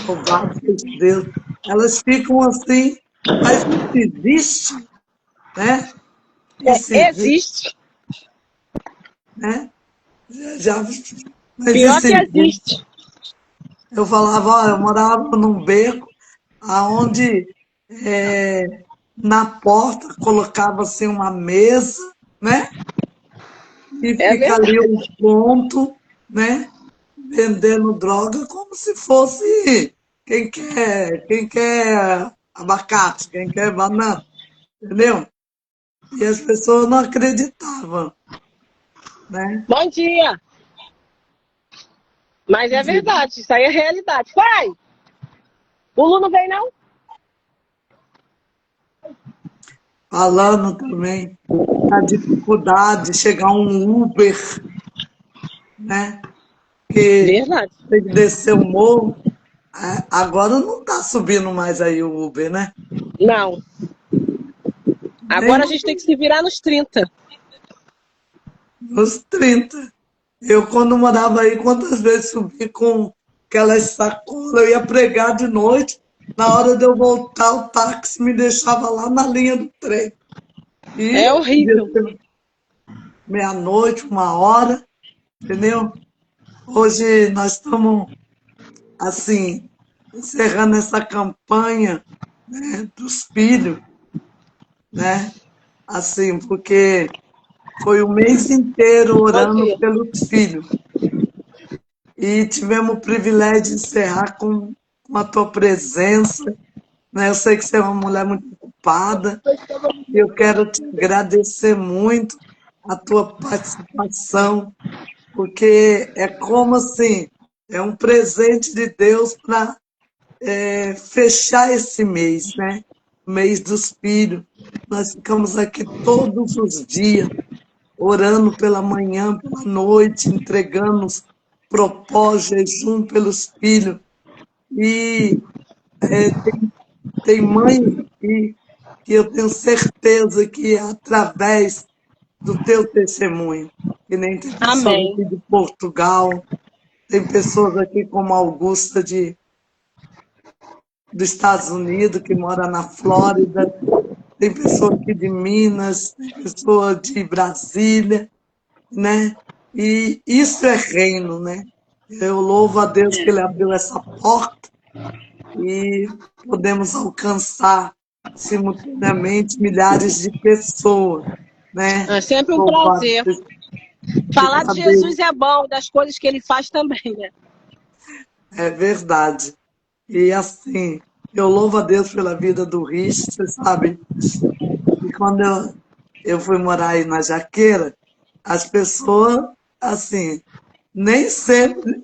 louvado seja Deus, elas ficam assim, mas isso existe, né? Isso existe, Existe. né? Já, mas Pior isso que existe. existe. Eu falava, ó, eu morava num beco aonde na porta colocava assim uma mesa, né? E É fica ali verdade. um ponto, né? Vendendo droga como se fosse quem quer abacate, quem quer banana, entendeu? E as pessoas não acreditavam, né? Bom dia. Mas é verdade, isso aí é realidade. Pai, o Lu não vem, não? Falando também da dificuldade de chegar um Uber, né? Que Verdade. tem que descer o morro. Agora não está subindo mais aí o Uber, né? Não. Agora a Nem gente tem que se virar nos 30. nos 30. Eu, quando morava aí, quantas vezes subi com aquelas sacolas, eu ia pregar de noite, na hora de eu voltar, o táxi me deixava lá na linha do trem. E É horrível. meia-noite, 1 hora, entendeu? Hoje nós estamos, assim, encerrando essa campanha, né, dos filhos, né? Assim, porque foi o mês inteiro Bom orando dia. pelos filhos. E tivemos o privilégio de encerrar com a tua presença, né? Eu sei que você é uma mulher muito ocupada, e eu quero te agradecer muito a tua participação, porque é como assim, é um presente de Deus para fechar esse mês, né? O mês dos filhos. Nós ficamos aqui todos os dias, orando pela manhã, pela noite, entregando propósito, jejum pelos filhos. E tem mães aqui que eu tenho certeza que é através do teu testemunho, que nem tem pessoas Amém. aqui de Portugal, tem pessoas aqui como a Augusta dos Estados Unidos, que mora na Flórida, tem pessoa aqui de Minas, tem pessoa de Brasília, né? E isso é reino, né? Eu louvo a Deus que Ele abriu essa porta e podemos alcançar simultaneamente milhares de pessoas, né? É sempre um Louvado prazer. seja Falar de Deus, Jesus é bom, das coisas que ele faz também, né? é verdade. E assim, eu louvo a Deus pela vida do Rich, você sabe. E quando eu fui morar aí na Jaqueira, as pessoas, assim, nem sempre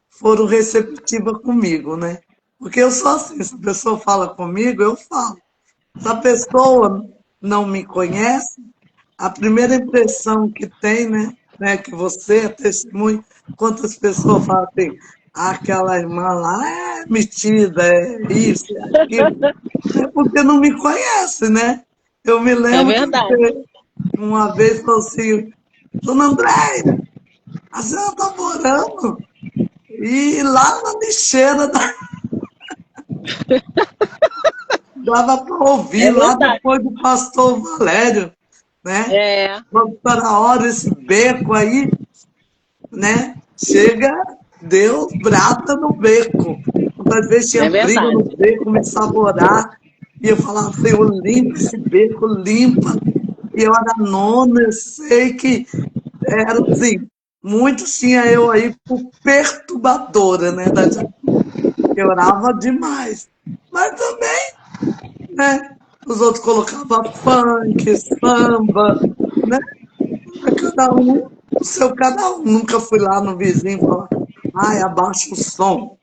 foram receptivas comigo, né? Porque eu sou assim, se a pessoa fala comigo, eu falo. Se a pessoa não me conhece, a primeira impressão que tem, né, que você é testemunho, quantas pessoas falam assim, "Ah, aquela irmã lá é metida, é isso, é aquilo, é porque não me conhece, né? Eu me É lembro que verdade. você uma vez falou assim, Dona Andréia, a senhora está morando? E lá na lixeira dava para ouvir, É lá verdade. depois do pastor Valério, né? É, Quando está na hora esse beco aí, né? Chega, Deus brata no beco. Muitas vezes tinha é briga no verdade. beco, me saborar, e eu falava, Senhor, limpa esse beco, limpa. E eu era nona, eu sei que era assim, muitos tinha eu aí por perturbadora, né? Eu orava demais. Mas também, né? Os outros colocavam funk, samba, né? Cada um, o seu cada um. Nunca fui lá no vizinho e falar, ai, abaixa o som.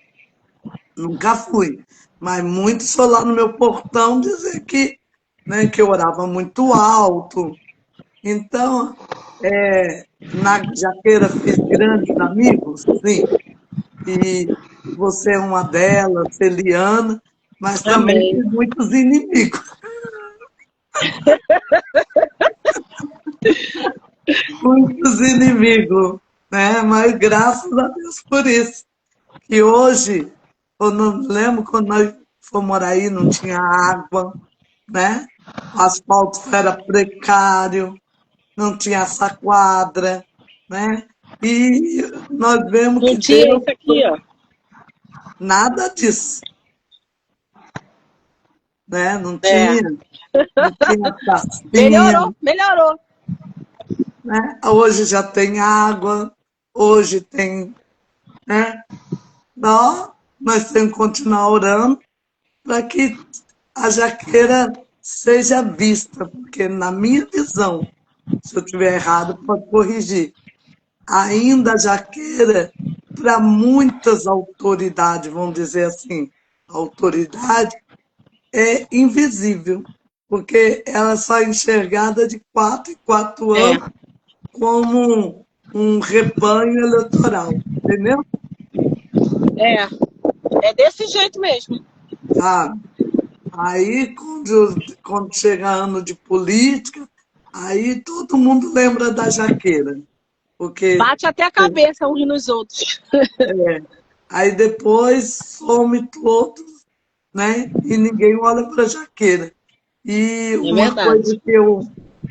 Nunca fui. Mas muitos foram lá no meu portão dizer que, né, que eu orava muito alto. Então, na Jaqueira fiz grandes amigos, sim. E você é uma delas, Eliana, mas também Amém. fiz muitos inimigos. Muitos inimigos, né? Mas graças a Deus por isso. Que hoje, eu não lembro quando nós fomos morar aí, não tinha água, né? O asfalto era precário, não tinha essa quadra, né? E nós vemos Um que dia Deus, isso aqui, ó. nada disso, né? É. Não tinha pracinha, Melhorou, melhorou. né? Hoje já tem água, hoje tem, né? Nós temos que continuar orando para que a Jaqueira seja vista, porque na minha visão, se eu estiver errado, pode corrigir. Ainda a Jaqueira, para muitas autoridades, vamos dizer assim, a autoridade é invisível, porque ela só é enxergada de 4 em 4 É, anos como um rebanho eleitoral, entendeu? é. É desse jeito mesmo. Sabe? Aí, quando chega ano de política, aí todo mundo lembra da Jaqueira, porque Bate até a cabeça uns nos outros. aí depois some todos, né? E ninguém olha para a Jaqueira. E É uma verdade. coisa que eu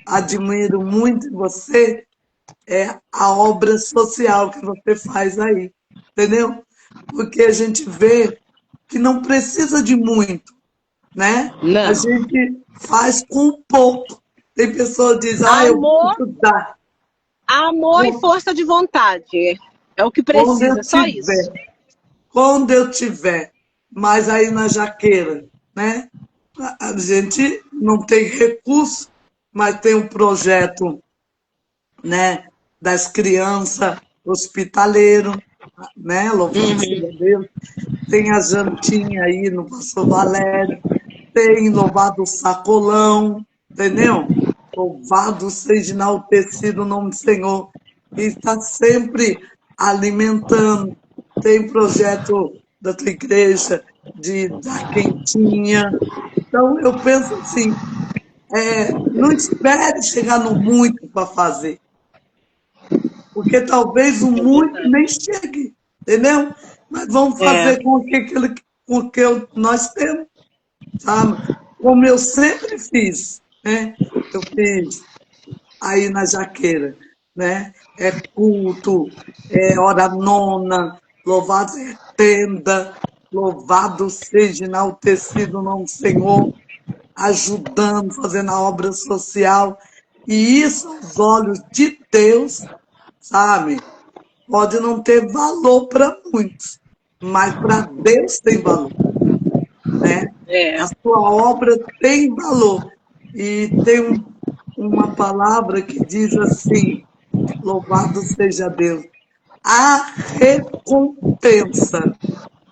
admiro muito em você é a obra social que você faz aí, entendeu? Porque a gente vê que não precisa de muito, né? A Não. gente faz com pouco. Tem pessoa que diz, eu vou Amor, ajudar. amor e força de vontade. É o que Quando eu precisa, só isso. tiver, quando eu tiver, mas aí na Jaqueira, né? A gente não tem recurso, mas tem um projeto, né, das crianças hospitaleiro, né? Louvado seja Uhum. Deus. Tem a jantinha aí no Pastor Valério, tem louvado o sacolão, entendeu? Louvado seja enaltecido o nome do Senhor. E está sempre alimentando. Tem projeto da tua igreja de dar quentinha. Então, eu penso assim, não espere chegar no muito para fazer, porque talvez o É muito verdade. nem chegue, entendeu? Mas vamos É. fazer com o que nós temos, sabe? Como eu sempre fiz, né? Eu fiz aí na Jaqueira, né? É culto, é hora nona, louvado é tenda, louvado seja enaltecido o nome do Senhor, ajudando, fazendo a obra social. E isso aos olhos de Deus, sabe? Pode não ter valor para muitos, mas para Deus tem valor, né? É. A sua obra tem valor. E tem uma palavra que diz assim: louvado seja Deus, a recompensa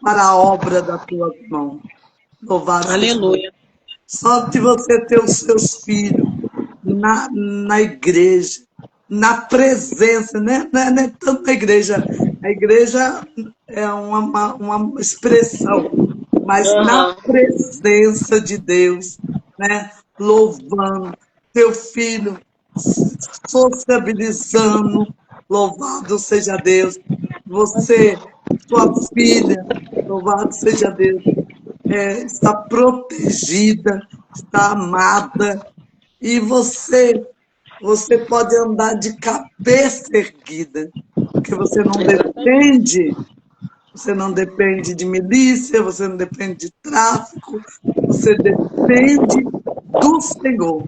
para a obra da tua mão. Louvado seja Deus. Aleluia. Só de você ter os seus filhos na igreja, na presença, né? Não é tanto na igreja. A igreja é uma expressão, mas na Aham. presença de Deus, né? Louvando, teu filho sociabilizando, louvado seja Deus. Você, sua filha, louvado seja Deus, está protegida, está amada, e você pode andar de cabeça erguida, porque você não depende de milícia, você não depende de tráfico, você depende do Senhor.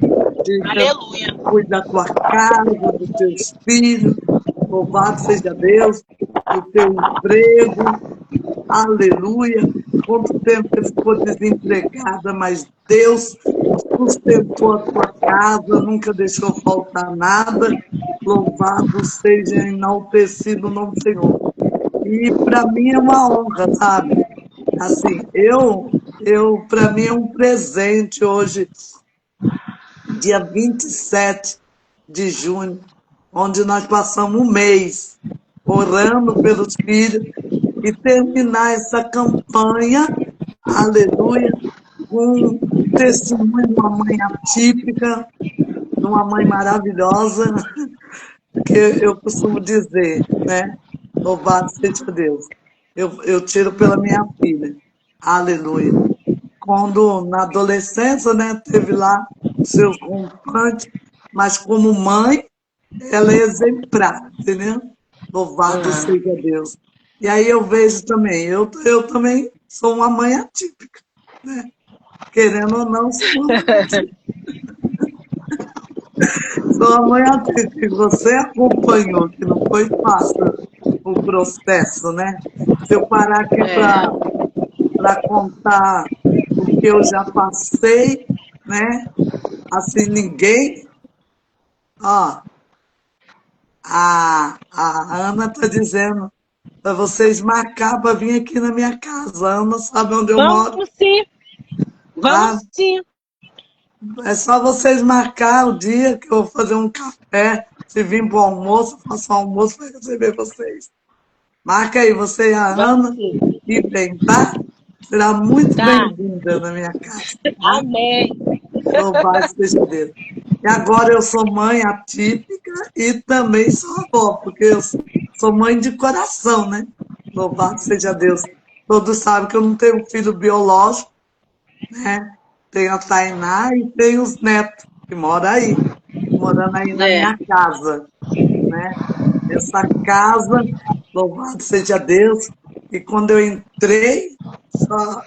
Diga, Aleluia. cuida da tua casa, dos teus filhos, louvado seja Deus, do teu emprego, aleluia. Quanto tempo você ficou desempregada, mas Deus sustentou a tua casa, nunca deixou faltar nada. Louvado seja enaltecido o nome do Senhor. E para mim é uma honra, sabe? Assim, para mim é um presente hoje, dia 27 de junho, onde nós passamos um mês orando pelos filhos e terminar essa campanha, aleluia, com o testemunho de uma mãe atípica, de uma mãe maravilhosa, que eu costumo dizer, né? Louvado seja Deus. Eu tiro pela minha filha, aleluia. Quando na adolescência, né, teve lá seus rompantes, mas como mãe, ela é exemplar, entendeu? Louvado seja Deus. E aí eu vejo também, eu também sou uma mãe atípica, né? Querendo ou não, sou uma mãe atípica. Sou uma mãe atípica. E você acompanhou, que não foi fácil o processo, né? Se eu parar aqui É. para contar o que eu já passei, né? Assim, ninguém. Ó, a Ana está dizendo para vocês marcar para vir aqui na minha casa. A Ana sabe onde eu moro, Vamos sim. tá? Vamos sim. É só vocês marcar o dia que eu vou fazer um café. Se vir para o almoço, eu faço um almoço para receber vocês. Marca aí, você e a Vamos Ana, sim. e vem, tá? Será muito Tá. bem-vinda na minha casa, tá? Amém. Louvado seja Deus. E agora eu sou mãe atípica e também sou avó, porque eu sou mãe de coração, né? Louvado seja Deus. Todos sabem que eu não tenho filho biológico, né? Tenho a Tainá e tenho os netos, que moram aí, morando aí na É. minha casa, né? Essa casa, louvado seja Deus, e quando eu entrei, só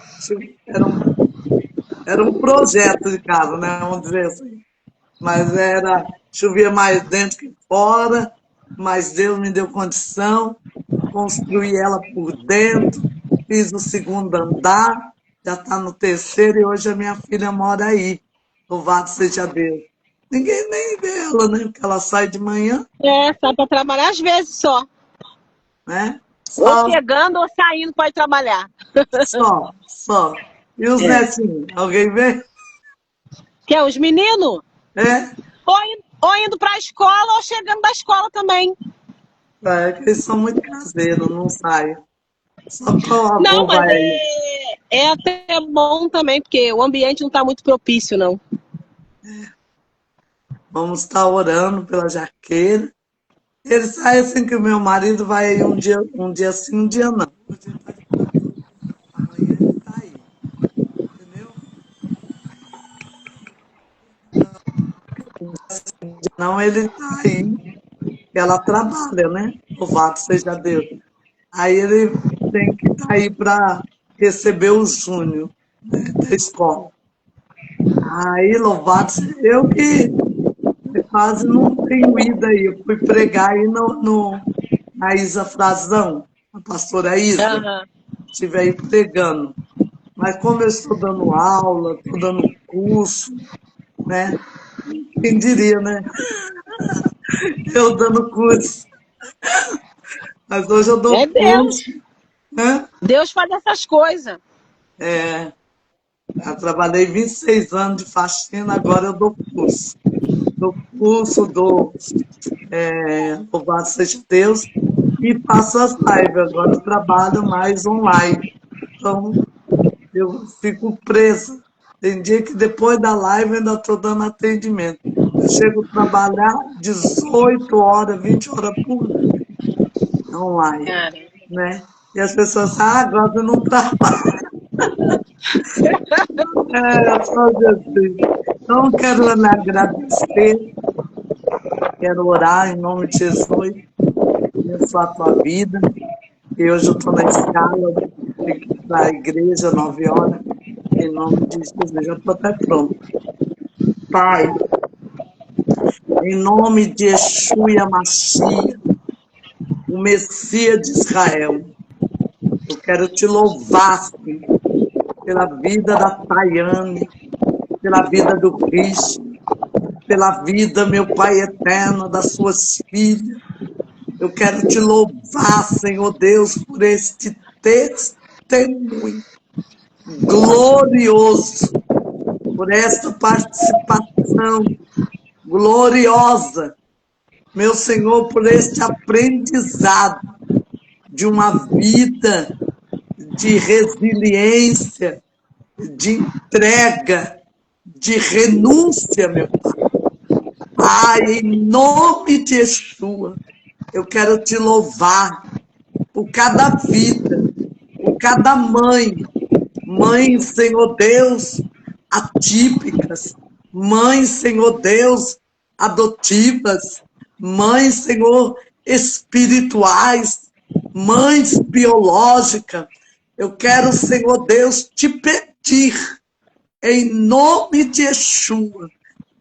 era um projeto de casa, né? Vamos dizer assim. Mas chovia mais dentro que fora, mas Deus me deu condição, construí ela por dentro, fiz o segundo andar, já está no terceiro e hoje a minha filha mora aí. Louvado seja Deus. Ninguém nem vê ela, né? Porque ela sai de manhã, Sai para trabalhar às vezes só. né? Ou Só, chegando ou saindo para ir trabalhar. só. E os netinhos? Alguém vê? Que é os meninos? É? Ou indo para a escola ou chegando da escola também. É que eles são muito caseiros, não saem. Só com a Não, avó mas vai aí. é até bom também, porque o ambiente não está muito propício, não. Vamos estar orando pela Jaqueira. Ele sai assim que o meu marido vai aí um dia sim, um dia não. Hoje ele está de plantão. Amanhã ele está aí. Entendeu? Um dia não, ele está aí. Ela trabalha, né? Louvado seja Deus. Aí ele tem que estar aí para receber o Júnior, né, da escola. Aí, louvado seja eu que quase não tenho ido aí. Eu fui pregar aí na Isa Frazão, a pastora Isa. Aham. Estive aí pregando. Mas como eu estou dando aula, estou dando curso, né? Quem diria, né? Eu dando curso. Mas hoje eu É dou curso, Deus. né? Deus faz essas coisas. Eu trabalhei 26 anos de faxina, agora eu dou curso. Dou curso, louvado seja Deus, e faço as lives. Agora eu trabalho mais online. Então, eu fico presa. Tem dia que depois da live eu ainda estou dando atendimento. Eu chego a trabalhar 18 horas, 20 horas por dia online, Cara. né? E as pessoas falam, agora eu não trabalho. Só Jesus. Então, quero lhe agradecer, quero orar em nome de Jesus, abençoar a tua vida. E hoje eu estou na escala, tenho que ir para a igreja 9 horas, em nome de Jesus. Já estou até pronto. Pai, em nome de Yeshua Yamashia, o Messias de Israel, eu quero te louvar, Senhor, pela vida da Tayane, pela vida do Cristo, pela vida, meu Pai eterno, das suas filhas. Eu quero te louvar, Senhor Deus, por este testemunho glorioso, por esta participação gloriosa, meu Senhor, por este aprendizado de uma vida de resiliência, de entrega, de renúncia, meu Pai. Pai, em nome de Yeshua, eu quero te louvar por cada vida, por cada mãe, Senhor Deus, atípicas, mães, Senhor Deus, adotivas, mães, Senhor, espirituais, mães biológicas. Eu quero, Senhor Deus, te pedir, em nome de Yeshua,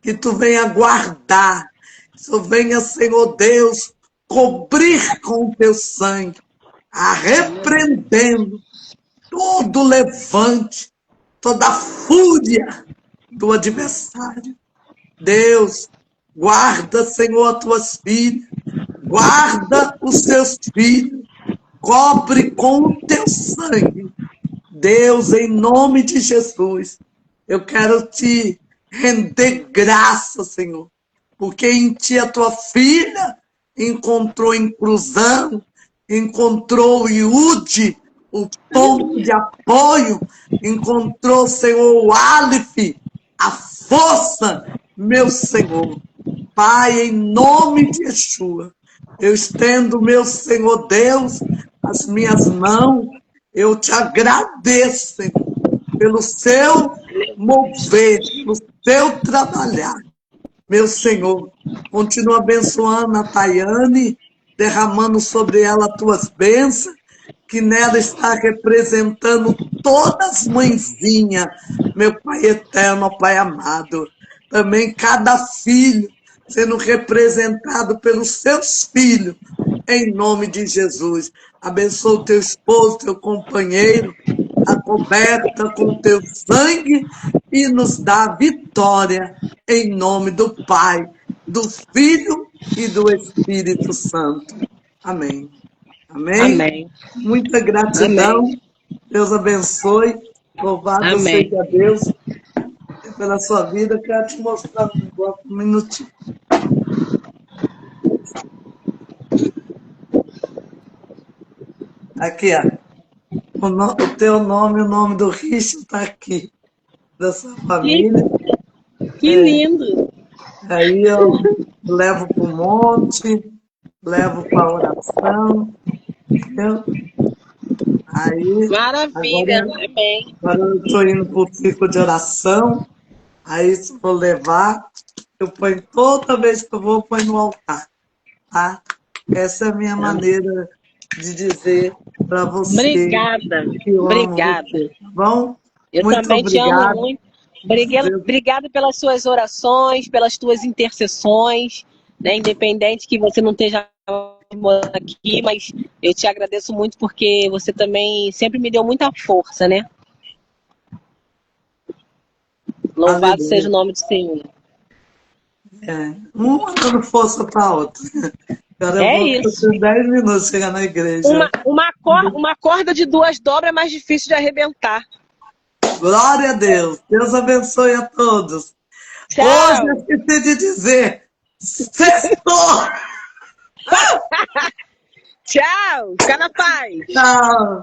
que tu venha guardar, que tu venha, Senhor Deus, cobrir com o teu sangue, repreendendo todo levante, toda fúria do adversário. Deus, guarda, Senhor, as tuas filhas, guarda os teus filhos, cobre com o teu sangue. Deus, em nome de Jesus, eu quero te render graça, Senhor, porque em ti a tua filha encontrou inclusão, encontrou Iude, o ponto de apoio, encontrou, Senhor, o Aleph, a força, meu Senhor. Pai, em nome de Yeshua, eu estendo, meu Senhor Deus, as minhas mãos, eu te agradeço, Senhor, pelo seu mover, pelo seu trabalhar. meu Senhor. Continua abençoando a Tayane, derramando sobre ela tuas bênçãos, que nela está representando todas as mãezinhas, meu Pai eterno, ó Pai amado. Também cada filho sendo representado pelos seus filhos, em nome de Jesus. Abençoa o teu esposo, teu companheiro, a coberta com o teu sangue e nos dá a vitória em nome do Pai, do Filho e do Espírito Santo. Amém. Amém. Amém. Muita Amém. gratidão. Deus abençoe. Louvado Amém. seja Deus pela sua vida. Quero te mostrar um negócio, um minutinho. Aqui, ó. O teu nome, o nome do Richard está aqui, da sua família. Que lindo. Aí eu levo para o monte, levo para a oração, entendeu? Aí, Maravilha. Amém. agora eu estou indo para o ciclo de oração, aí se eu vou levar, eu ponho toda vez que eu vou, eu ponho no altar, tá? Essa é a minha maneira de dizer para você Obrigada. que eu amo Obrigada. você, tá bom? Eu Muito também te amo obrigado. muito. Deus Obrigada pelas suas orações, pelas tuas intercessões, né? Independente que você não esteja aqui, mas eu te agradeço muito porque você também sempre me deu muita força, né? Louvado aleluia. seja o nome do Senhor. Uma dando força para a outra. Agora eu É vou isso. ter 10 minutos chegar na igreja. Uma corda de 2 dobras é mais difícil de arrebentar. Glória a Deus. Deus abençoe a todos. Tchau. Hoje eu esqueci de dizer. Sextou! Tchau. Fica na paz. Tchau.